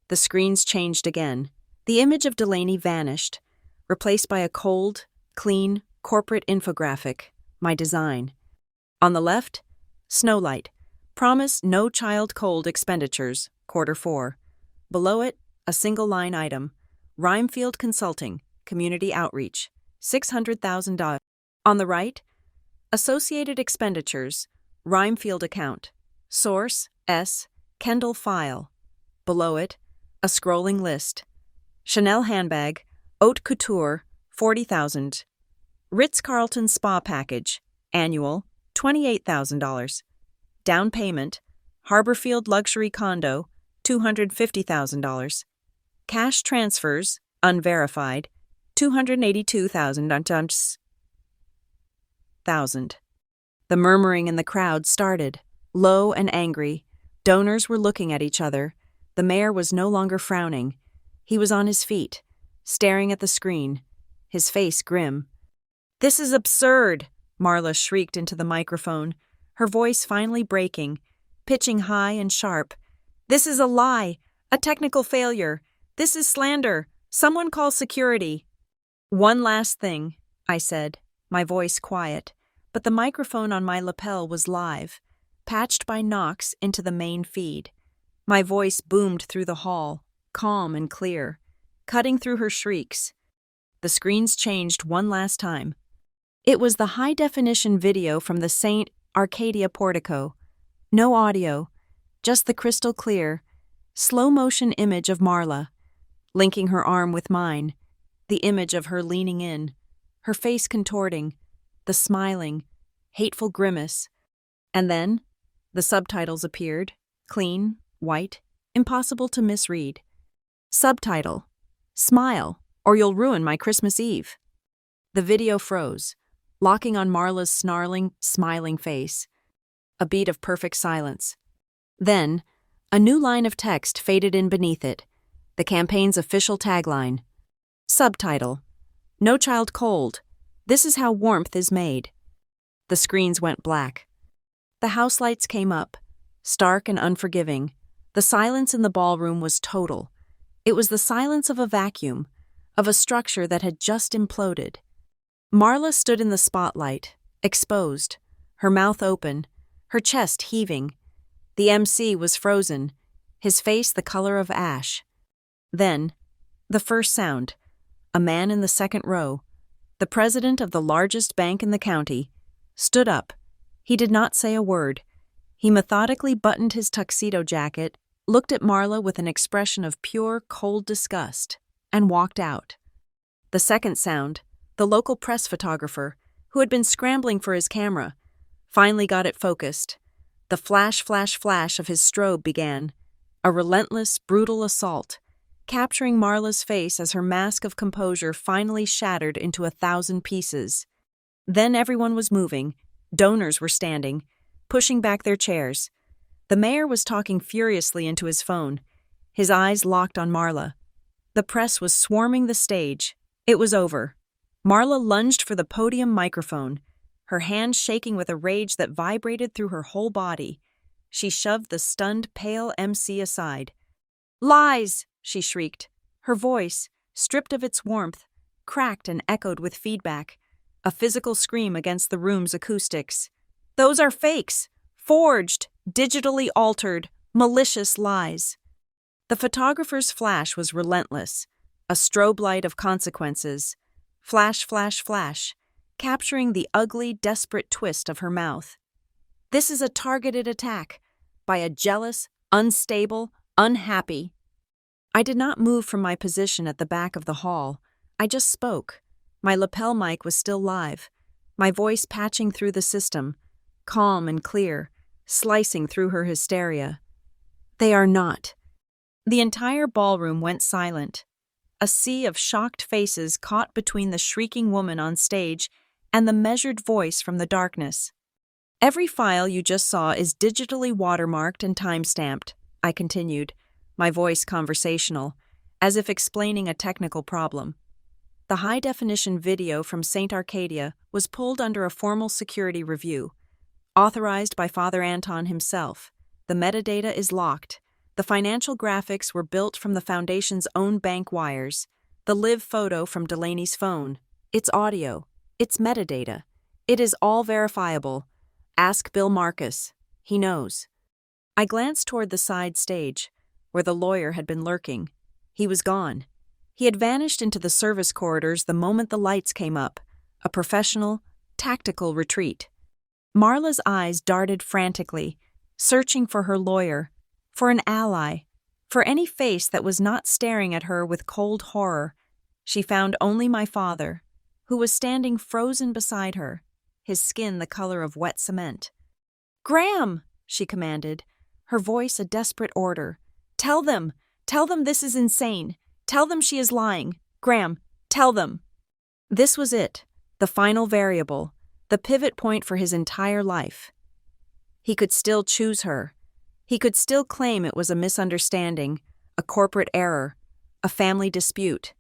Speaker 1: The screens changed again. The image of Delaney vanished. replaced by a cold, clean, corporate infographic, my design. On the left, Snowlight, promise no child cold expenditures, Q4. Below it, a single line item, Rhinefield Consulting, Community Outreach, $600,000. On the right, Associated Expenditures, Rhinefield Account, Source, S, Kendall File. Below it, a scrolling list. Chanel Handbag, Haute Couture, $40,000. Ritz-Carlton Spa Package, Annual, $28,000. Down payment, Harborfield Luxury Condo, $250,000. Cash transfers, unverified, $282,000. The murmuring in the crowd started, low and angry. Donors were looking at each other. The mayor was no longer frowning. He was on his feet, staring at the screen, his face grim. "This is absurd," Marla shrieked into the microphone, her voice finally breaking, pitching high and sharp. "This is a lie, a technical failure. This is slander. Someone call security." "One last thing," I said, my voice quiet, but the microphone on my lapel was live, patched by knocks into the main feed. My voice boomed through the hall, calm and clear, cutting through her shrieks. The screens changed one last time. It was the high-definition video from the St. Arcadia portico. No audio, just the crystal-clear, slow-motion image of Marla, linking her arm with mine, the image of her leaning in, her face contorting, the smiling, hateful grimace. And then, the subtitles appeared, clean, white, impossible to misread. Subtitle: "Smile, or you'll ruin my Christmas Eve." The video froze, locking on Marla's snarling, smiling face. A beat of perfect silence. Then, a new line of text faded in beneath it, the campaign's official tagline. Subtitle: "No child cold. This is how warmth is made." The screens went black. The house lights came up, stark and unforgiving. The silence in the ballroom was total. It was the silence of a vacuum, of a structure that had just imploded. Marla stood in the spotlight, exposed, her mouth open, her chest heaving. The MC was frozen, his face the color of ash. Then, the first sound, a man in the second row, the president of the largest bank in the county, stood up. He did not say a word. He methodically buttoned his tuxedo jacket, looked at Marla with an expression of pure, cold disgust, and walked out. The second sound, the local press photographer, who had been scrambling for his camera, finally got it focused. The flash, flash, flash of his strobe began, a relentless, brutal assault, capturing Marla's face as her mask of composure finally shattered into 1,000 pieces. Then everyone was moving, donors were standing, pushing back their chairs. The mayor was talking furiously into his phone, his eyes locked on Marla. The press was swarming the stage. It was over. Marla lunged for the podium microphone, her hand shaking with a rage that vibrated through her whole body. She shoved the stunned, pale MC aside. "Lies!" she shrieked. Her voice, stripped of its warmth, cracked and echoed with feedback, a physical scream against the room's acoustics. "Those are fakes, forged, digitally altered, malicious lies." The photographer's flash was relentless, a strobe light of consequences. Flash, flash, flash, capturing the ugly, desperate twist of her mouth. "This is a targeted attack by a jealous, unstable, unhappy." I did not move from my position at the back of the hall. I just spoke. My lapel mic was still live, my voice patching through the system, calm and clear, slicing through her hysteria. "They are not." The entire ballroom went silent. A sea of shocked faces caught between the shrieking woman on stage and the measured voice from the darkness. "Every file you just saw is digitally watermarked and time-stamped," I continued, my voice conversational, as if explaining a technical problem. The high-definition video from St. Arcadia was pulled under a formal security review, authorized by Father Anton himself. The metadata is locked. The financial graphics were built from the Foundation's own bank wires. The live photo from Delaney's phone. It's audio. It's metadata. It is all verifiable. Ask Bill Marcus. He knows. I glanced toward the side stage, where the lawyer had been lurking. He was gone. He had vanished into the service corridors the moment the lights came up, a professional, tactical retreat. Marla's eyes darted frantically, searching for her lawyer, for an ally, for any face that was not staring at her with cold horror. She found only my father, who was standing frozen beside her, his skin the color of wet cement. "Graham!" she commanded, her voice a desperate order. Tell them this is insane. Tell them she is lying. Graham, tell them." This was it, the final variable, the pivot point for his entire life. He could still choose her. He could still claim it was a misunderstanding, a corporate error, a family dispute.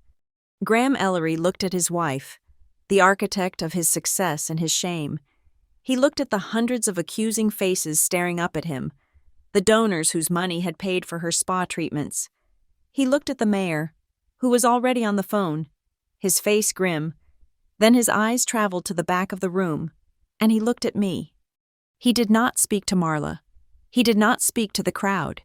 Speaker 1: Graham Ellery looked at his wife, the architect of his success and his shame. He looked at the hundreds of accusing faces staring up at him, the donors whose money had paid for her spa treatments. He looked at the mayor, who was already on the phone, his face grim. Then his eyes traveled to the back of the room, and he looked at me. He did not speak to Marla. He did not speak to the crowd.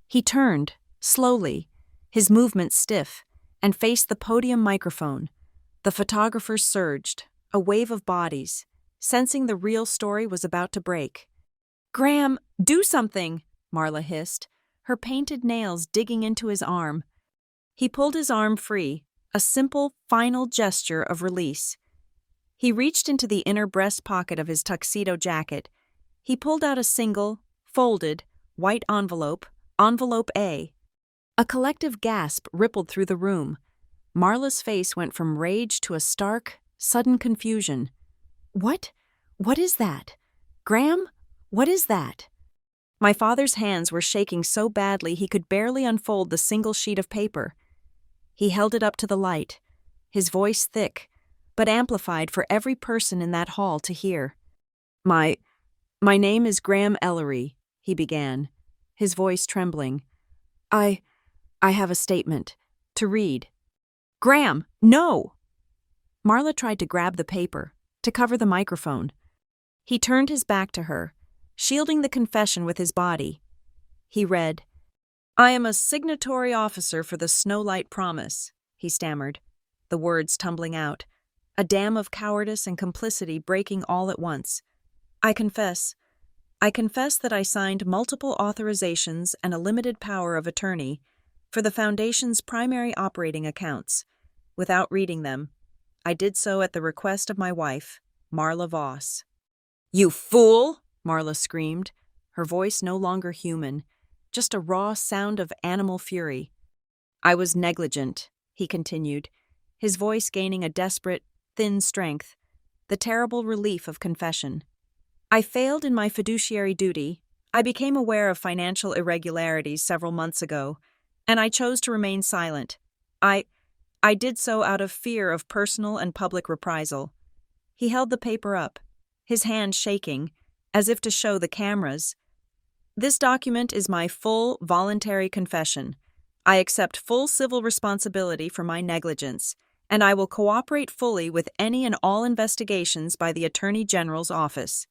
Speaker 1: He turned, slowly, his movements stiff, and faced the podium microphone. The photographers surged, a wave of bodies, sensing the real story was about to break. "Graham, do something!" Marla hissed, her painted nails digging into his arm. He pulled his arm free, a simple, final gesture of release. He reached into the inner breast pocket of his tuxedo jacket. He pulled out a single, folded, white envelope, envelope A. A collective gasp rippled through the room. Marla's face went from rage to a stark, sudden confusion. What? What is that? Graham? What is that?" My father's hands were shaking so badly he could barely unfold the single sheet of paper. He held it up to the light, his voice thick, but amplified for every person in that hall to hear. My name is Graham Ellery," he began, his voice trembling. I have a statement to read." "Graham, no!" Marla tried to grab the paper, to cover the microphone. He turned his back to her, shielding the confession with his body. He read, "I am a signatory officer for the Snowlight Promise," he stammered, the words tumbling out, a dam of cowardice and complicity breaking all at once. I confess that I signed multiple authorizations and a limited power of attorney for the Foundation's primary operating accounts. Without reading them, I did so at the request of my wife, Marla Voss." "You fool!" Marla screamed, her voice no longer human, just a raw sound of animal fury. "I was negligent," he continued, his voice gaining a desperate, thin strength, the terrible relief of confession. "I failed in my fiduciary duty. I became aware of financial irregularities several months ago, and I chose to remain silent. I did so out of fear of personal and public reprisal." He held the paper up, his hand shaking, as if to show the cameras. "This document is my full, voluntary confession. I accept full civil responsibility for my negligence, and I will cooperate fully with any and all investigations by the Attorney General's office."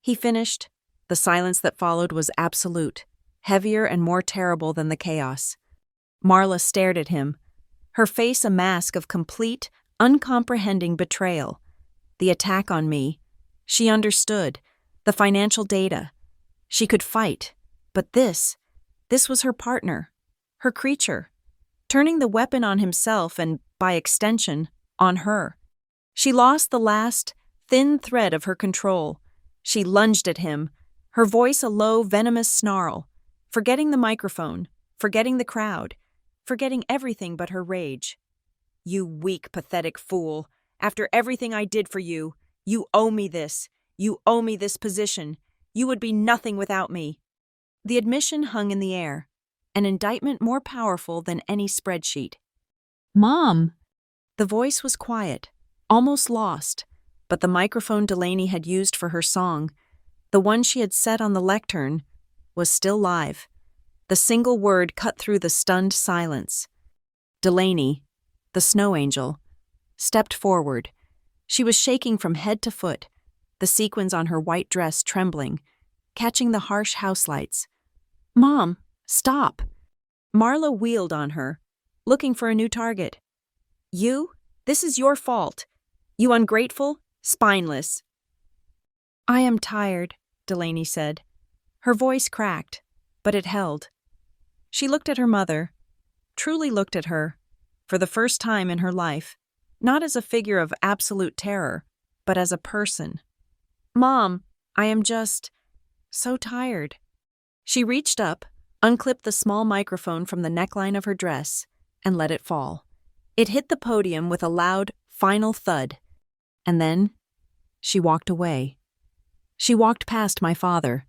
Speaker 1: He finished. The silence that followed was absolute, heavier and more terrible than the chaos. Marla stared at him, her face a mask of complete, uncomprehending betrayal. The attack on me. She understood. The financial data. She could fight. But this was her partner, her creature, turning the weapon on himself and, by extension, on her. She lost the last, thin thread of her control. She lunged at him, her voice a low, venomous snarl, forgetting the microphone, forgetting the crowd, forgetting everything but her rage. "You weak, pathetic fool. After everything I did for you, you owe me this. You owe me this position. You would be nothing without me." The admission hung in the air, an indictment more powerful than any spreadsheet. "Mom!" The voice was quiet, almost lost, but the microphone Delaney had used for her song, the one she had set on the lectern, was still live. The single word cut through the stunned silence. "Delaney, the snow angel, stepped forward. She was shaking from head to foot, the sequins on her white dress trembling, catching the harsh house lights. "Mom, stop!" Marla wheeled on her, looking for a new target. "You? This is your fault. You ungrateful, spineless." "I am tired," Delaney said. Her voice cracked, but it held. She looked at her mother, truly looked at her, for the first time in her life, not as a figure of absolute terror, but as a person. "Mom, I am just so tired." She reached up, unclipped the small microphone from the neckline of her dress, and let it fall. It hit the podium with a loud, final thud. And then she walked away. She walked past my father,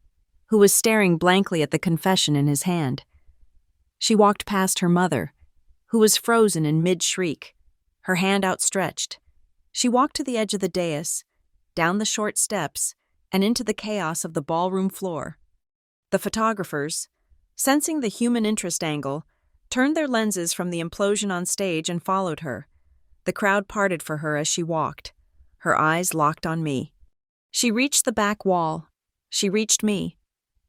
Speaker 1: who was staring blankly at the confession in his hand. She walked past her mother, who was frozen in mid-shriek, her hand outstretched. She walked to the edge of the dais, down the short steps, and into the chaos of the ballroom floor. The photographers, sensing the human interest angle, turned their lenses from the implosion on stage and followed her. The crowd parted for her as she walked, her eyes locked on me. She reached the back wall. She reached me.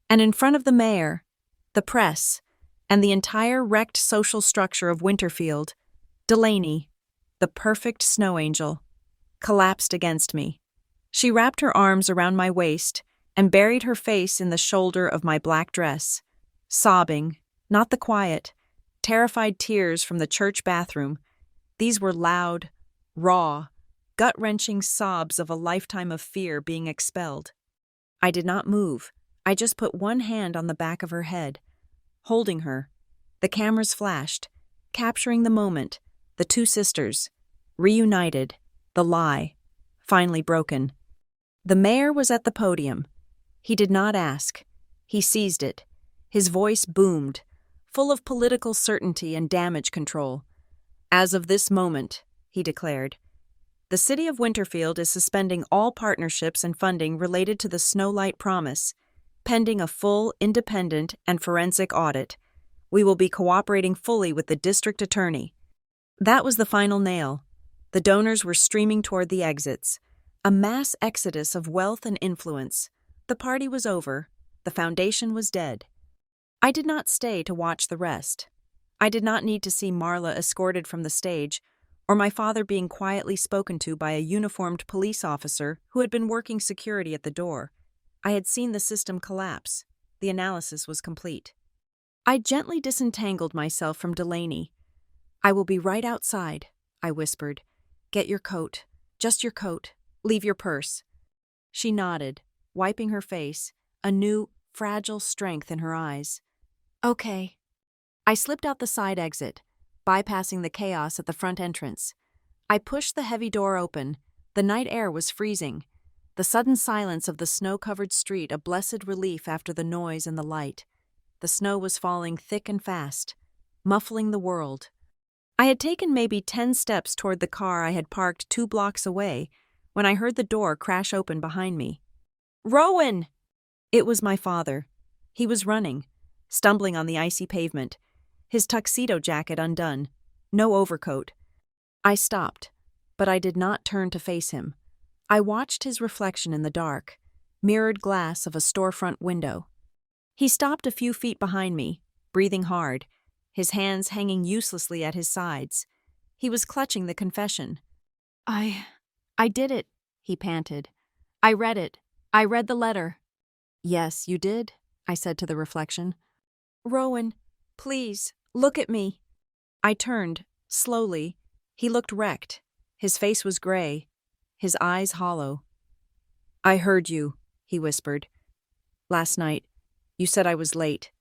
Speaker 1: And in front of the mayor, the press, and the entire wrecked social structure of Winterfield, Delaney, the perfect snow angel, collapsed against me. She wrapped her arms around my waist and buried her face in the shoulder of my black dress, sobbing, not the quiet, terrified tears from the church bathroom. These were loud, raw, gut-wrenching sobs of a lifetime of fear being expelled. I did not move. I just put one hand on the back of her head, holding her. The cameras flashed, capturing the moment, the two sisters, reunited, the lie, finally broken. The mayor was at the podium. He did not ask. He seized it. His voice boomed, full of political certainty and damage control. "As of this moment," he declared, "the city of Winterfield is suspending all partnerships and funding related to the Snowlight Promise, pending a full, independent, and forensic audit. We will be cooperating fully with the district attorney." That was the final nail. The donors were streaming toward the exits. A mass exodus of wealth and influence. The party was over. The foundation was dead. I did not stay to watch the rest. I did not need to see Marla escorted from the stage, or my father being quietly spoken to by a uniformed police officer who had been working security at the door. I had seen the system collapse. The analysis was complete. I gently disentangled myself from Delaney. "I will be right outside," I whispered. "Get your coat. Just your coat. Leave your purse." She nodded, wiping her face, a new, fragile strength in her eyes. "Okay." I slipped out the side exit, bypassing the chaos at the front entrance. I pushed the heavy door open. The night air was freezing. The sudden silence of the snow-covered street a blessed relief after the noise and the light. The snow was falling thick and fast, muffling the world. I had taken maybe 10 steps toward the car I had parked 2 blocks away when I heard the door crash open behind me. "Rowan!" It was my father. He was running, stumbling on the icy pavement, his tuxedo jacket undone, no overcoat. I stopped, but I did not turn to face him. I watched his reflection in the dark, mirrored glass of a storefront window. He stopped a few feet behind me, breathing hard, his hands hanging uselessly at his sides. He was clutching the confession. I did it," he panted. "I read it. I read the letter." "Yes, you did," I said to the reflection. "Rowan, please, look at me." I turned, slowly. He looked wrecked. His face was gray, his eyes hollow. "I heard you," he whispered. "Last night, you said I was late.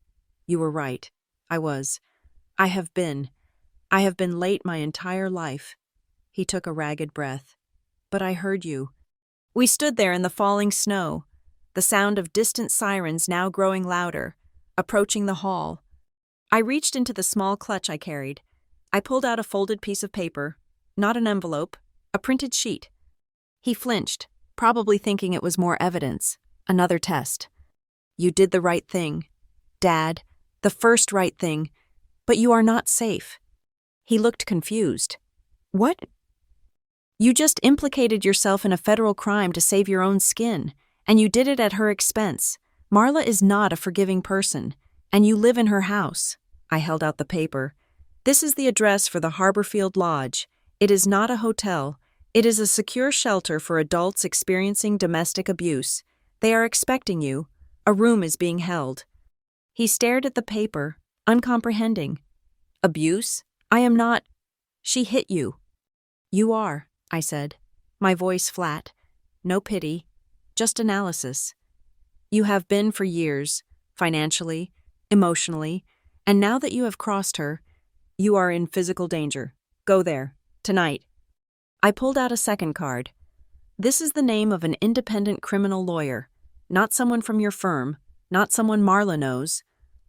Speaker 1: You were right. I was. I have been late my entire life." He took a ragged breath. "But I heard you." We stood there in the falling snow, the sound of distant sirens now growing louder, approaching the hall. I reached into the small clutch I carried. I pulled out a folded piece of paper, not an envelope, a printed sheet. He flinched, probably thinking it was more evidence, another test. "You did the right thing, Dad, the first right thing, but you are not safe." He looked confused. What? You just implicated yourself in a federal crime to save your own skin, and you did it at her expense. Marla is not a forgiving person, and you live in her house. I held out the paper. This is the address for the Harborfield Lodge. It is not a hotel. It is a secure shelter for adults experiencing domestic abuse. They are expecting you. A room is being held. He stared at the paper, uncomprehending. Abuse? I am not. She hit you. You are, I said, my voice flat. No pity, just analysis. You have been for years, financially, emotionally, and now that you have crossed her, you are in physical danger. Go there, tonight. I pulled out a second card. This is the name of an independent criminal lawyer, not someone from your firm, not someone Marla knows.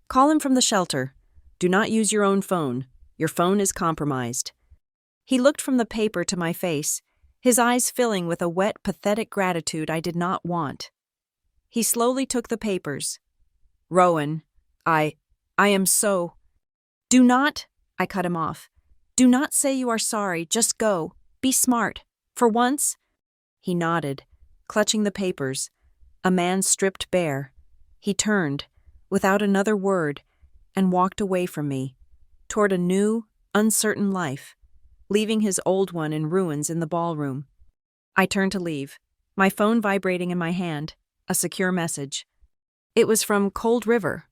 Speaker 1: Call him from the shelter. Do not use your own phone. Your phone is compromised. He looked from the paper to my face, his eyes filling with a wet, pathetic gratitude I did not want. He slowly took the papers. Rowan, I am so... Do not, I cut him off. Do not say you are sorry, just go. Be smart. For once. He nodded, clutching the papers. A man stripped bare. He turned, without another word, and walked away from me, toward a new, uncertain life, leaving his old one in ruins in the ballroom. I turned to leave, my phone vibrating in my hand, a secure message. It was from Cold River.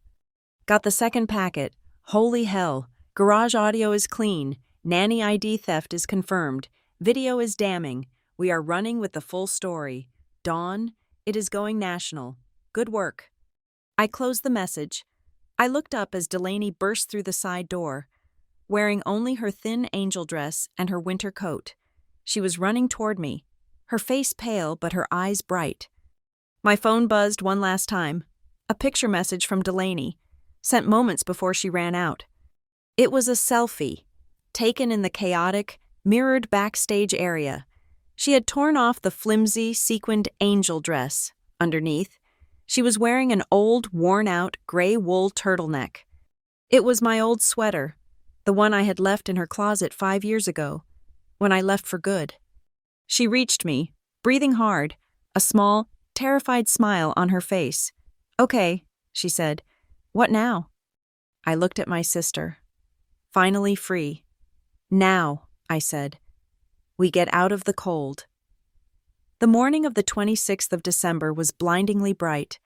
Speaker 1: Got the second packet. Holy hell. Garage audio is clean. Nanny ID theft is confirmed. Video is damning. We are running with the full story. Dawn, it is going national. Good work. I closed the message. I looked up as Delaney burst through the side door, wearing only her thin angel dress and her winter coat. She was running toward me, her face pale but her eyes bright. My phone buzzed one last time. A picture message from Delaney, sent moments before she ran out. It was a selfie, taken in the chaotic, mirrored backstage area. She had torn off the flimsy, sequined angel dress. Underneath, she was wearing an old, worn-out, gray wool turtleneck. It was my old sweater, the one I had left in her closet 5 years ago, when I left for good. She reached me, breathing hard, a small, terrified smile on her face. Okay, she said. What now? I looked at my sister. Finally free. Now, I said. We get out of the cold. The morning of the 26th of December was blindingly bright.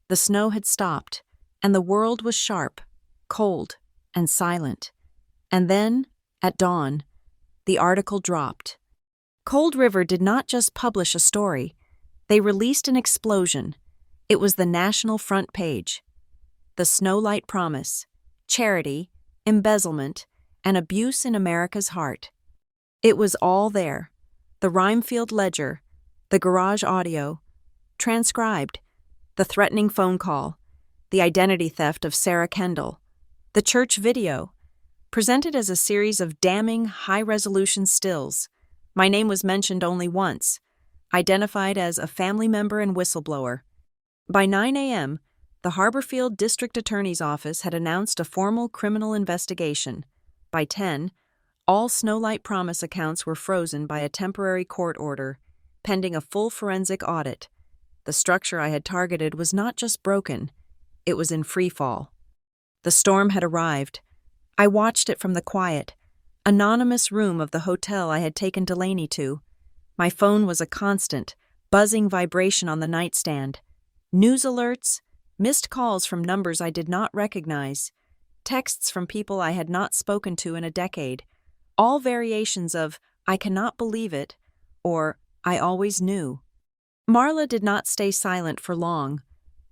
Speaker 1: The snow had stopped, and the world was sharp, cold, and silent. And then, at dawn, the article dropped. Cold River did not just publish a story. They released an explosion. It was the national front page. The Snowlight Promise, charity, embezzlement, and abuse in America's heart. It was all there. The Rhinefield ledger, the garage audio, transcribed, the threatening phone call, the identity theft of Sarah Kendall, the church video, presented as a series of damning, high-resolution stills. My name was mentioned only once, identified as a family member and whistleblower. By 9 a.m., the Harborfield District Attorney's Office had announced a formal criminal investigation. By 10, all Snowlight Promise accounts were frozen by a temporary court order, pending a full forensic audit. The structure I had targeted was not just broken, it was in free fall. The storm had arrived. I watched it from the quiet, anonymous room of the hotel I had taken Delaney to. My phone was a constant, buzzing vibration on the nightstand. News alerts, missed calls from numbers I did not recognize, texts from people I had not spoken to in a decade, all variations of, I cannot believe it, or, I always knew. Marla did not stay silent for long.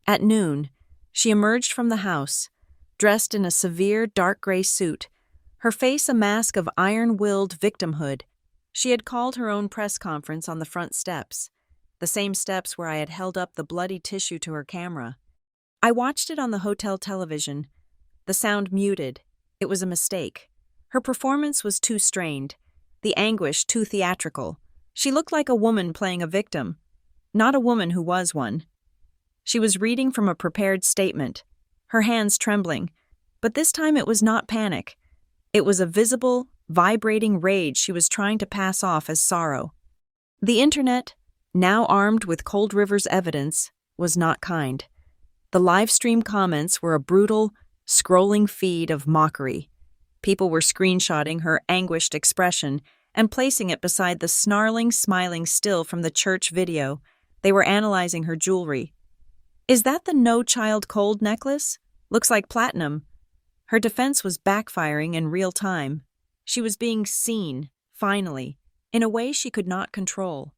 Speaker 1: At noon, she emerged from the house, dressed in a severe dark gray suit, her face a mask of iron-willed victimhood. She had called her own press conference on the front steps, the same steps where I had held up the bloody tissue to her camera. I watched it on the hotel television. The sound muted. It was a mistake. Her performance was too strained, the anguish too theatrical. She looked like a woman playing a victim, not a woman who was one. She was reading from a prepared statement, her hands trembling, but this time it was not panic. It was a visible, vibrating rage she was trying to pass off as sorrow. The internet, now armed with Cold River's evidence, was not kind. The live stream comments were a brutal, scrolling feed of mockery. People were screenshotting her anguished expression and placing it beside the snarling, smiling still from the church video. They were analyzing her jewelry. "Is that the No Child Cold necklace? Looks like platinum." Her defense was backfiring in real time. She was being seen, finally, in a way she could not control,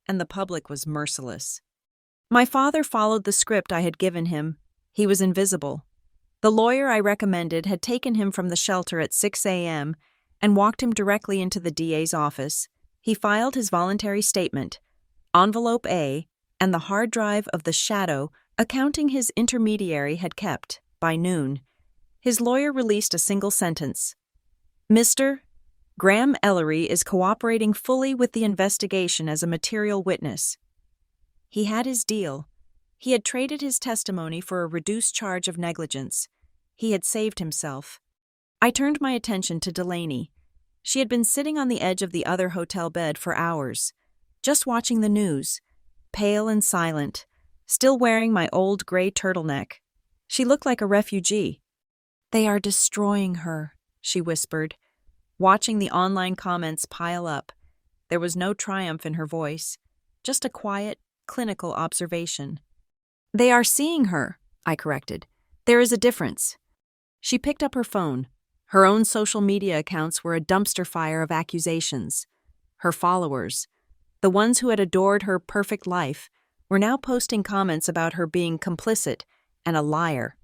Speaker 1: and the public was merciless. My father followed the script I had given him. He was invisible. The lawyer I recommended had taken him from the shelter at 6 a.m. and walked him directly into the DA's office. He filed his voluntary statement, envelope A, and the hard drive of the shadow accounting his intermediary had kept, by noon. His lawyer released a single sentence. "Mr. Graham Ellery is cooperating fully with the investigation as a material witness." He had his deal. He had traded his testimony for a reduced charge of negligence. He had saved himself. I turned my attention to Delaney. She had been sitting on the edge of the other hotel bed for hours, just watching the news, pale and silent, still wearing my old gray turtleneck. She looked like a refugee. "They are destroying her," she whispered, watching the online comments pile up. There was no triumph in her voice, just a quiet, clinical observation. "They are seeing her," I corrected. "There is a difference." She picked up her phone. Her own social media accounts were a dumpster fire of accusations. Her followers, the ones who had adored her perfect life, were now posting comments about her being complicit and a liar.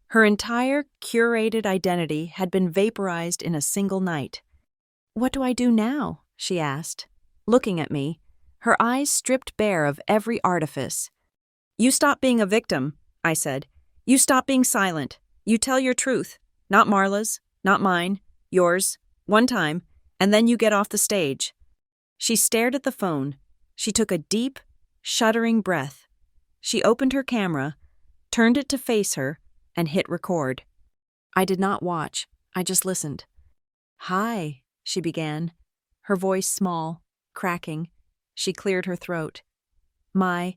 Speaker 1: Her entire curated identity had been vaporized in a single night. "What do I do now?" she asked, looking at me, her eyes stripped bare of every artifice. "You stop being a victim," I said. "You stop being silent. You tell your truth, not Marla's, not mine, yours, one time, and then you get off the stage." She stared at the phone. She took a deep, shuddering breath. She opened her camera, turned it to face her, and hit record. I did not watch. I just listened. "Hi," she began, her voice small, cracking. She cleared her throat. My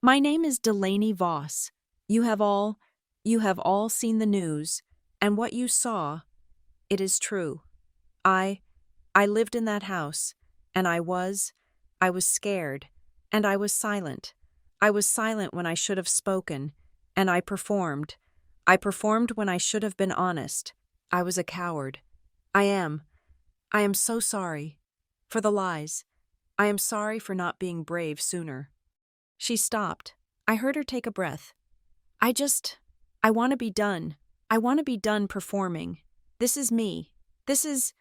Speaker 1: name is Delaney Voss. You have all seen the news, and what you saw, it is true. I lived in that house, and I was scared, and I was silent. I was silent when I should have spoken, and I performed. I performed when I should have been honest. I was a coward. I am so sorry. For the lies. I am sorry for not being brave sooner." She stopped. I heard her take a breath. I want to be done. I want to be done performing. This is me. This is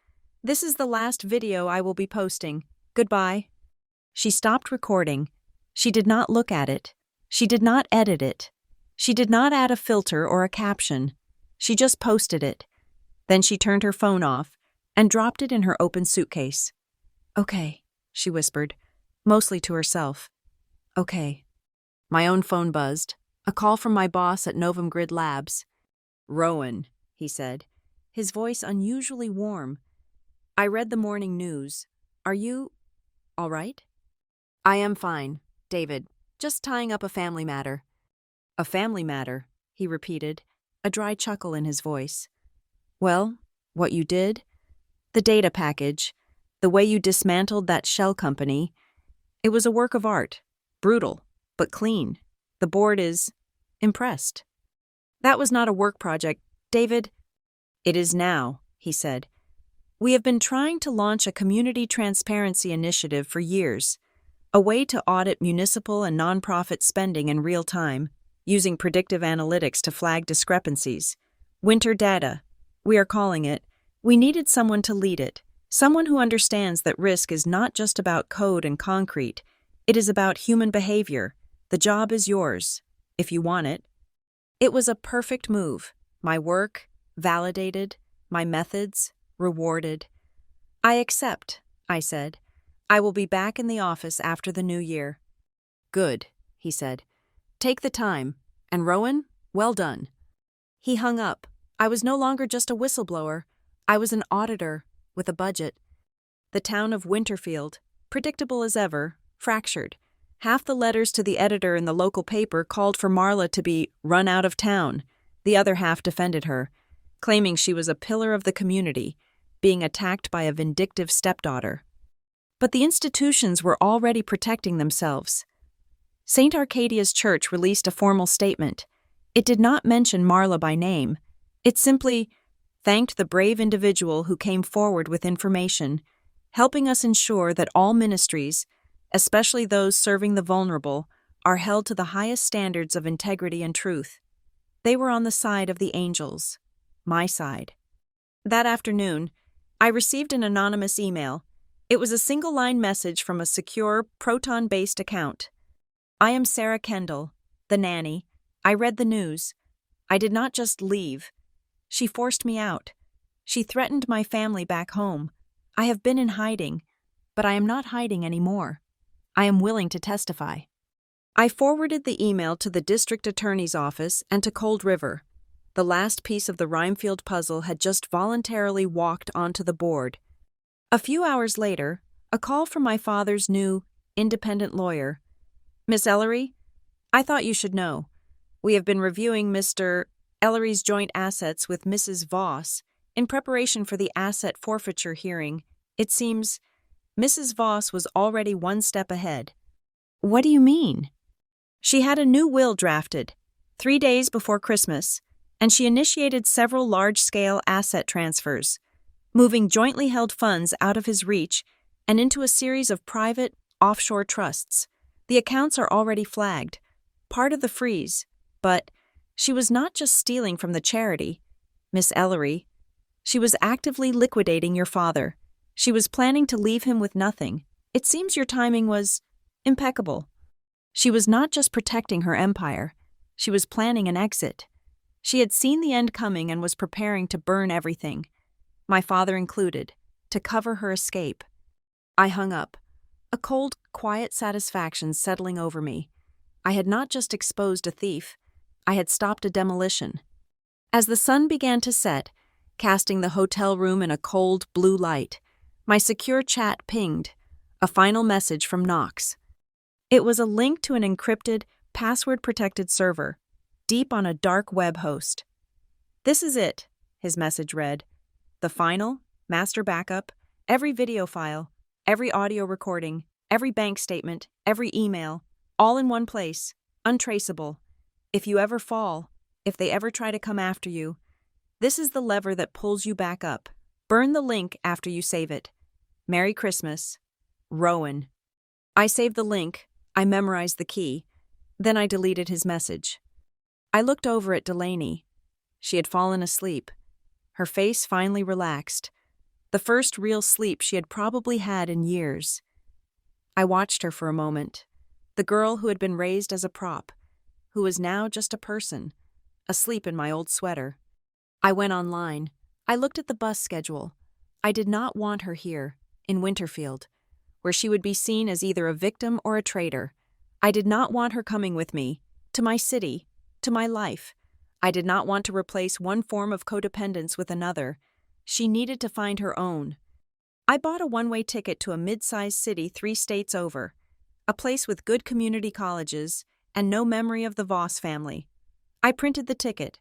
Speaker 1: the last video I will be posting. Goodbye." She stopped recording. She did not look at it. She did not edit it. She did not add a filter or a caption. She just posted it. Then she turned her phone off and dropped it in her open suitcase. "Okay," she whispered, mostly to herself. "Okay." My own phone buzzed. A call from my boss at Novum Grid Labs. "Rowan," he said, his voice unusually warm. "I read the morning news. Are you all right?" "I am fine, David. Just tying up a family matter." "A family matter," he repeated, a dry chuckle in his voice. "Well, what you did? The data package, the way you dismantled that shell company, it was a work of art. Brutal, but clean. The board is impressed." "That was not a work project, David." "It is now," he said. "We have been trying to launch a community transparency initiative for years, a way to audit municipal and nonprofit spending in real time, using predictive analytics to flag discrepancies. Winter data, we are calling it. We needed someone to lead it, someone who understands that risk is not just about code and concrete. It is about human behavior. The job is yours, if you want it." It was a perfect move. My work, validated, my methods, rewarded. "I accept," I said. "I will be back in the office after the new year." "Good," he said. "Take the time. And Rowan, well done." He hung up. I was no longer just a whistleblower. I was an auditor, with a budget. The town of Winterfield, predictable as ever, fractured. Half the letters to the editor in the local paper called for Marla to be run out of town. The other half defended her, claiming she was a pillar of the community, being attacked by a vindictive stepdaughter. But the institutions were already protecting themselves. St. Arcadia's church released a formal statement. It did not mention Marla by name. It simply thanked the brave individual who came forward with information, helping us ensure that all ministries, especially those serving the vulnerable, are held to the highest standards of integrity and truth. They were on the side of the angels, my side. That afternoon, I received an anonymous email. It was a single-line message from a secure, Proton-based account. I am Sarah Kendall, the nanny. I read the news. I did not just leave. She forced me out. She threatened my family back home. I have been in hiding, but I am not hiding anymore. I am willing to testify. I forwarded the email to the district attorney's office and to Cold River. The last piece of the Rhinefield puzzle had just voluntarily walked onto the board. A few hours later, a call from my father's new, independent lawyer. Miss Ellery, I thought you should know. We have been reviewing Mr. Ellery's joint assets with Mrs. Voss in preparation for the asset forfeiture hearing. It seems Mrs. Voss was already one step ahead. What do you mean? She had a new will drafted 3 days before Christmas, and she initiated several large-scale asset transfers, moving jointly held funds out of his reach and into a series of private, offshore trusts. The accounts are already flagged, part of the freeze, but she was not just stealing from the charity, Miss Ellery. She was actively liquidating your father. She was planning to leave him with nothing. It seems your timing was impeccable. She was not just protecting her empire. She was planning an exit. She had seen the end coming and was preparing to burn everything, my father included, to cover her escape. I hung up, a cold, quiet satisfaction settling over me. I had not just exposed a thief, I had stopped a demolition. As the sun began to set, casting the hotel room in a cold, blue light, my secure chat pinged, a final message from Knox. It was a link to an encrypted, password-protected server, deep on a dark web host. This is it, his message read. The final, master backup, every video file, every audio recording, every bank statement, every email, all in one place, untraceable. If you ever fall, if they ever try to come after you, this is the lever that pulls you back up. Burn the link after you save it. Merry Christmas. Rowan. I saved the link, I memorized the key, then I deleted his message. I looked over at Delaney. She had fallen asleep. Her face finally relaxed, the first real sleep she had probably had in years. I watched her for a moment, the girl who had been raised as a prop, who was now just a person, asleep in my old sweater. I went online. I looked at the bus schedule. I did not want her here, in Winterfield, where she would be seen as either a victim or a traitor. I did not want her coming with me, to my city, to my life. I did not want to replace one form of codependence with another. She needed to find her own. I bought a one-way ticket to a mid-sized city 3 states over, a place with good community colleges and no memory of the Voss family. I printed the ticket.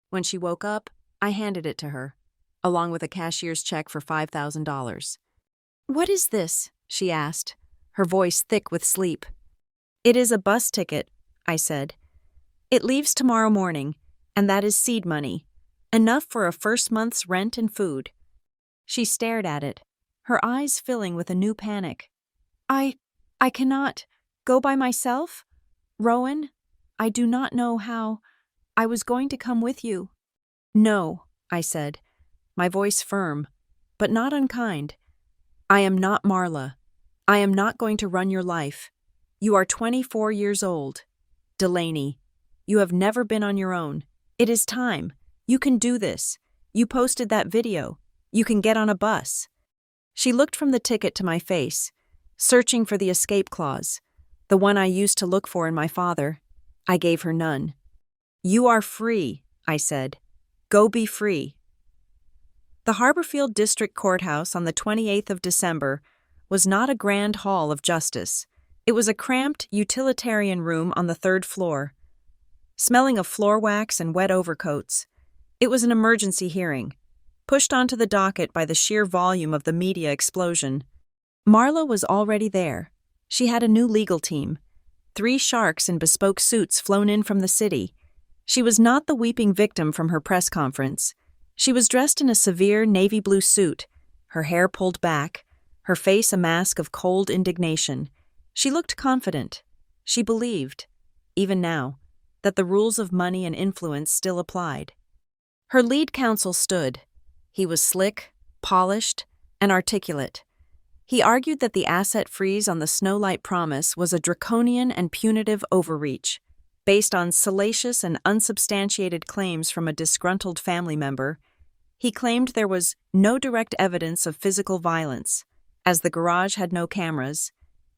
Speaker 1: When she woke up, I handed it to her, along with a cashier's check for $5,000. "What is this?" she asked, her voice thick with sleep. "It is a bus ticket," I said. "It leaves tomorrow morning, and that is seed money, enough for a first month's rent and food." She stared at it, her eyes filling with a new panic. I cannot go by myself? Rowan, I do not know how. I was going to come with you." "No," I said, my voice firm, but not unkind. "I am not Marla. I am not going to run your life. You are 24 years old. Delaney, you have never been on your own. It is time. You can do this. You posted that video. You can get on a bus." She looked from the ticket to my face, searching for the escape clause, the one I used to look for in my father. I gave her none. "You are free," I said. "Go be free." The Harborfield District Courthouse on the 28th of December was not a grand hall of justice. It was a cramped, utilitarian room on the third floor, smelling of floor wax and wet overcoats. It was an emergency hearing, pushed onto the docket by the sheer volume of the media explosion. Marla was already there. She had a new legal team, 3 sharks in bespoke suits flown in from the city. She was not the weeping victim from her press conference. She was dressed in a severe navy blue suit, her hair pulled back, her face a mask of cold indignation. She looked confident. She believed, even now, that the rules of money and influence still applied. Her lead counsel stood. He was slick, polished, and articulate. He argued that the asset freeze on the Snowlight Promise was a draconian and punitive overreach, based on salacious and unsubstantiated claims from a disgruntled family member. He claimed there was no direct evidence of physical violence, as the garage had no cameras.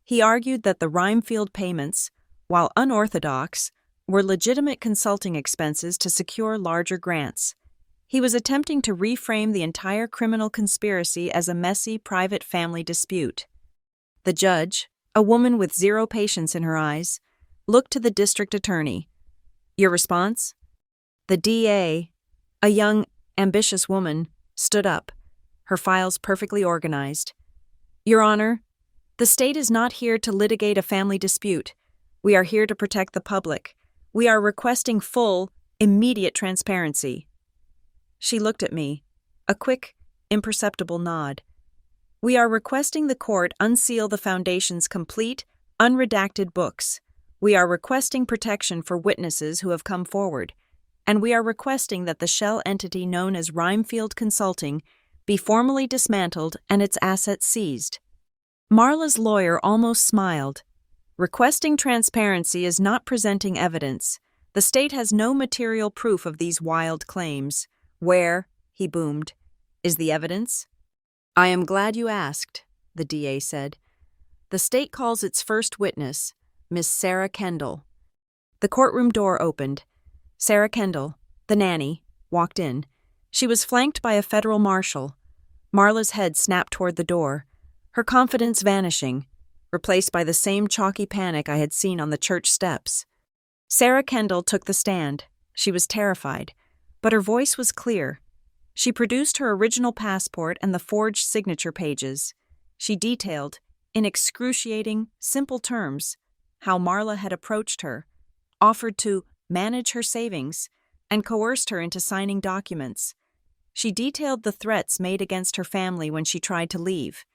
Speaker 1: He argued that the Rimefield payments, while unorthodox, were legitimate consulting expenses to secure larger grants. He was attempting to reframe the entire criminal conspiracy as a messy, private family dispute. The judge, a woman with zero patience in her eyes, looked to the district attorney. "Your response?" The DA, a young, ambitious woman, stood up, her files perfectly organized. "Your Honor, the state is not here to litigate a family dispute. We are here to protect the public. We are requesting full, immediate transparency." She looked at me, a quick, imperceptible nod. "We are requesting the court unseal the Foundation's complete, unredacted books. We are requesting protection for witnesses who have come forward, and we are requesting that the shell entity known as Rimefield Consulting be formally dismantled and its assets seized." Marla's lawyer almost smiled. "Requesting transparency is not presenting evidence. The state has no material proof of these wild claims. Where," he boomed, "is the evidence?" "I am glad you asked," the DA said. "The state calls its first witness, Miss Sarah Kendall." The courtroom door opened. Sarah Kendall, the nanny, walked in. She was flanked by a federal marshal. Marla's head snapped toward the door, her confidence vanishing, replaced by the same chalky panic I had seen on the church steps. Sarah Kendall took the stand. She was terrified, but her voice was clear. She produced her original passport and the forged signature pages. She detailed, in excruciating, simple terms, how Marla had approached her, offered to manage her savings, and coerced her into signing documents. She detailed the threats made against her family when she tried to leave.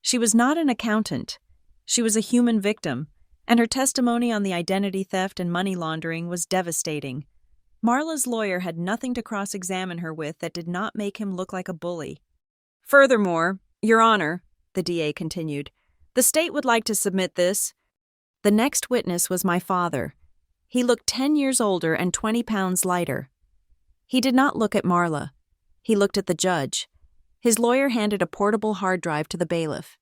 Speaker 1: She was not an accountant. She was a human victim, and her testimony on the identity theft and money laundering was devastating. Marla's lawyer had nothing to cross-examine her with that did not make him look like a bully. "Furthermore, Your Honor," the DA continued, "the state would like to submit this." The next witness was my father. He looked 10 years older and 20 pounds lighter. He did not look at Marla. He looked at the judge. His lawyer handed a portable hard drive to the bailiff.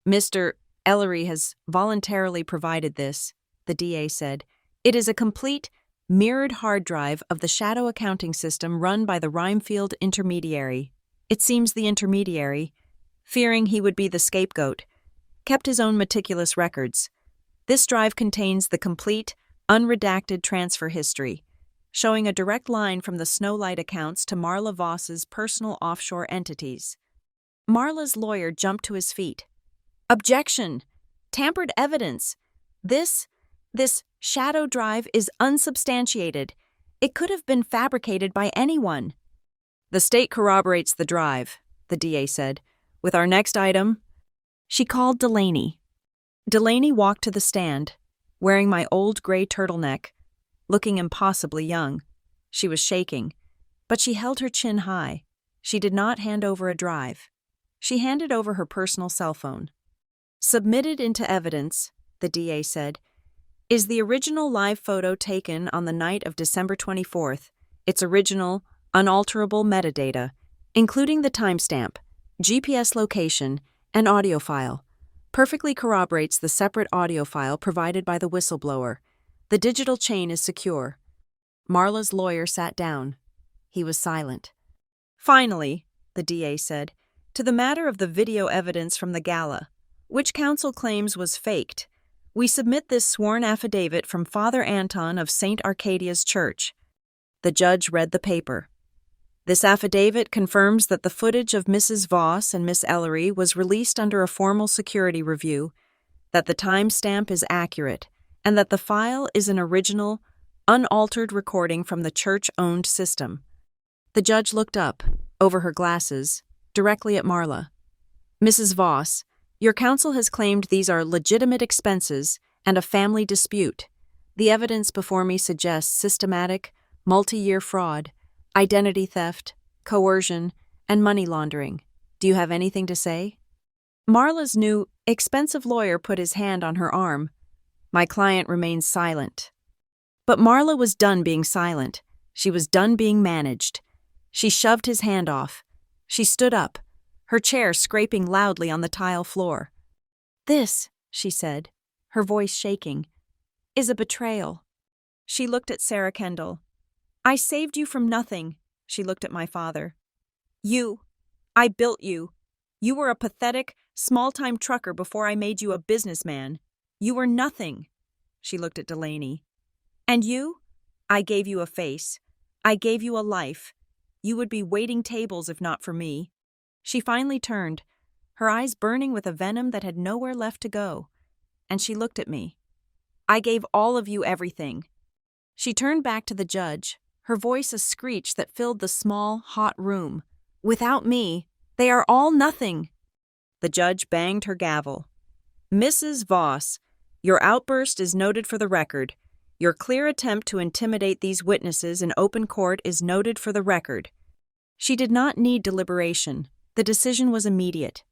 Speaker 1: "Mr. Ellery has voluntarily provided this," the DA said. "It is a complete, mirrored hard drive of the shadow accounting system run by the Rimefield intermediary. It seems the intermediary, fearing he would be the scapegoat, kept his own meticulous records. This drive contains the complete, unredacted transfer history, showing a direct line from the Snowlight accounts to Marla Voss's personal offshore entities." Marla's lawyer jumped to his feet. "Objection! Tampered evidence! This shadow drive is unsubstantiated. It could have been fabricated by anyone." "The state corroborates the drive," the DA said. "With our next item." She called Delaney. Delaney walked to the stand, wearing my old gray turtleneck, looking impossibly young. She was shaking, but she held her chin high. She did not hand over a drive. She handed over her personal cell phone. "Submitted into evidence," the DA said, "is the original live photo taken on the night of December 24th, its original, unalterable metadata, including the timestamp, GPS location, and audio file. Perfectly corroborates the separate audio file provided by the whistleblower. The digital chain is secure." Marla's lawyer sat down. He was silent. "Finally," the DA said, to the matter of the video evidence from the gala, which counsel claims was faked, we submit this sworn affidavit from Father Anton of St. Arcadia's Church. The judge read the paper. This affidavit confirms that the footage of Mrs. Voss and Miss Ellery was released under a formal security review, that the timestamp is accurate, and that the file is an original, unaltered recording from the church-owned system. The judge looked up, over her glasses, directly at Marla. Mrs. Voss, your counsel has claimed these are legitimate expenses and a family dispute. The evidence before me suggests systematic, multi-year fraud, identity theft, coercion, and money laundering. Do you have anything to say? Marla's new, expensive lawyer put his hand on her arm. My client remained silent. But Marla was done being silent. She was done being managed. She shoved his hand off. She stood up, her chair scraping loudly on the tile floor. This, she said, her voice shaking, is a betrayal. She looked at Sarah Kendall. I saved you from nothing, she looked at my father. I built you. You were a pathetic, small-time trucker before I made you a businessman. You were nothing, she looked at Delaney. And you? I gave you a face. I gave you a life. You would be waiting tables if not for me. She finally turned, her eyes burning with a venom that had nowhere left to go, and she looked at me. I gave all of you everything. She turned back to the judge, her voice a screech that filled the small, hot room. Without me, they are all nothing. The judge banged her gavel. Mrs. Voss, your outburst is noted for the record. Your clear attempt to intimidate these witnesses in open court is noted for the record. She did not need deliberation. The decision was immediate.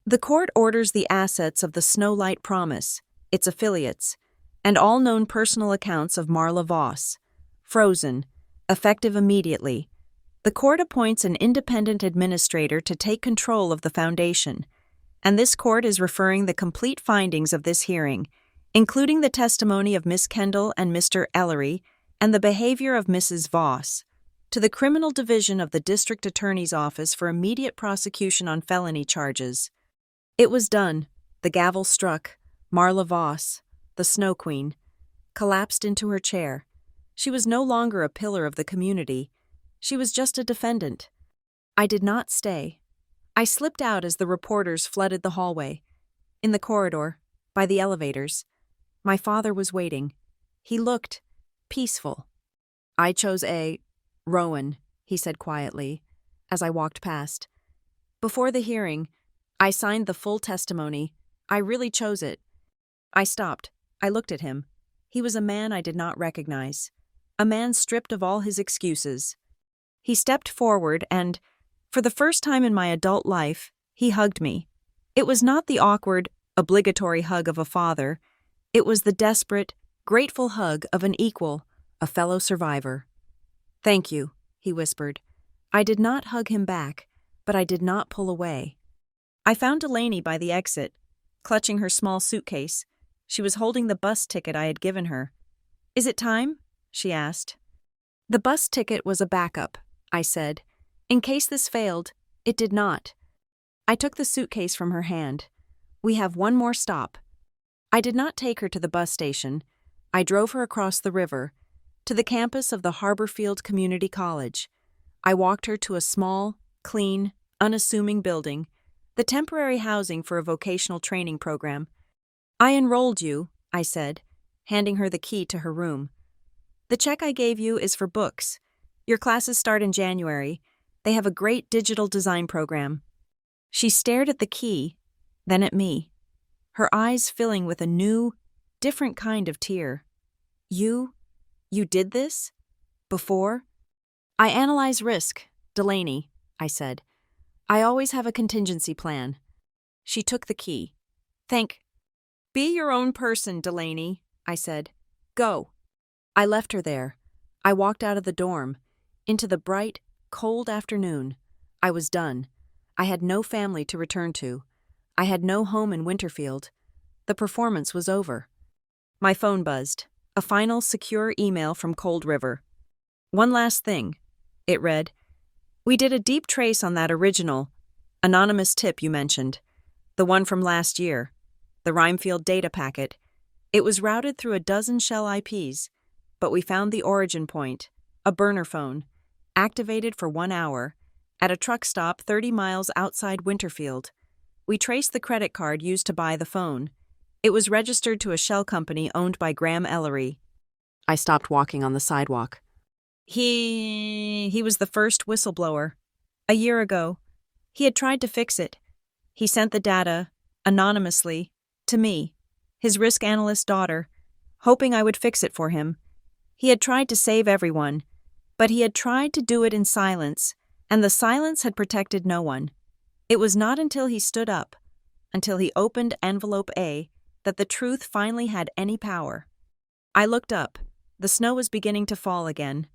Speaker 1: The court orders the assets of the Snowlight Promise, its affiliates, and all known personal accounts of Marla Voss, frozen, effective immediately. The court appoints an independent administrator to take control of the foundation, and this court is referring the complete findings of this hearing, including the testimony of Miss Kendall and Mr. Ellery and the behavior of Mrs. Voss, to the Criminal Division of the District Attorney's Office for immediate prosecution on felony charges. It was done. The gavel struck. Marla Voss, the Snow Queen, collapsed into her chair. She was no longer a pillar of the community. She was just a defendant. I did not stay. I slipped out as the reporters flooded the hallway. In the corridor, by the elevators, my father was waiting. He looked peaceful. I chose Rowan, he said quietly, as I walked past. Before the hearing, I signed the full testimony. I really chose it. I stopped. I looked at him. He was a man I did not recognize. A man stripped of all his excuses. He stepped forward and, for the first time in my adult life, he hugged me. It was not the awkward, obligatory hug of a father. It was the desperate, grateful hug of an equal, a fellow survivor. Thank you, he whispered. I did not hug him back, but I did not pull away. I found Delaney by the exit, clutching her small suitcase. She was holding the bus ticket I had given her. Is it time? She asked. The bus ticket was a backup, I said. In case this failed, it did not. I took the suitcase from her hand. We have one more stop. I did not take her to the bus station. I drove her across the river, to the campus of the Harborfield Community College. I walked her to a small, clean, unassuming building, the temporary housing for a vocational training program. I enrolled you, I said, handing her the key to her room. The check I gave you is for books. Your classes start in January. They have a great digital design program. She stared at the key, then at me, her eyes filling with a new, different kind of tear. You did this? Before? I analyze risk, Delaney, I said. I always have a contingency plan. She took the key. Be your own person, Delaney, I said. Go. I left her there. I walked out of the dorm, into the bright, cold afternoon. I was done. I had no family to return to. I had no home in Winterfield. The performance was over. My phone buzzed. A final, secure email from Cold River. One last thing. It read, We did a deep trace on that original, anonymous tip you mentioned, the one from last year, the Rhymefield data packet. It was routed through a dozen shell IPs, but we found the origin point, a burner phone, activated for 1 hour, at a truck stop 30 miles outside Winterfield. We traced the credit card used to buy the phone. It was registered to a shell company owned by Graham Ellery. I stopped walking on the sidewalk. He was the first whistleblower. A year ago. He had tried to fix it. He sent the data, anonymously, to me, his risk analyst daughter, hoping I would fix it for him. He had tried to save everyone, but he had tried to do it in silence, and the silence had protected no one. It was not until he stood up, until he opened envelope A, that the truth finally had any power. I looked up. The snow was beginning to fall again.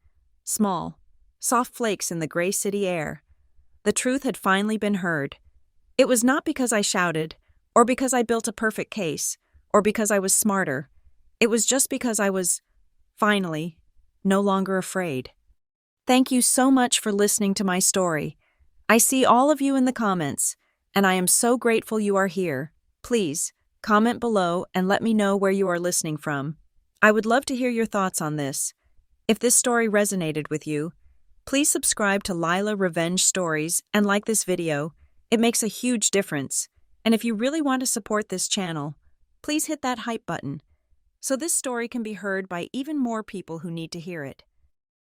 Speaker 1: Small, soft flakes in the gray city air. The truth had finally been heard. It was not because I shouted, or because I built a perfect case, or because I was smarter. It was just because I was, finally, no longer afraid. Thank you so much for listening to my story. I see all of you in the comments, and I am so grateful you are here. Please, comment below and let me know where you are listening from. I would love to hear your thoughts on this. If this story resonated with you, please subscribe to Lila Revenge Stories and like this video. It makes a huge difference. And if you really want to support this channel, please hit that hype button so this story can be heard by even more people who need to hear it.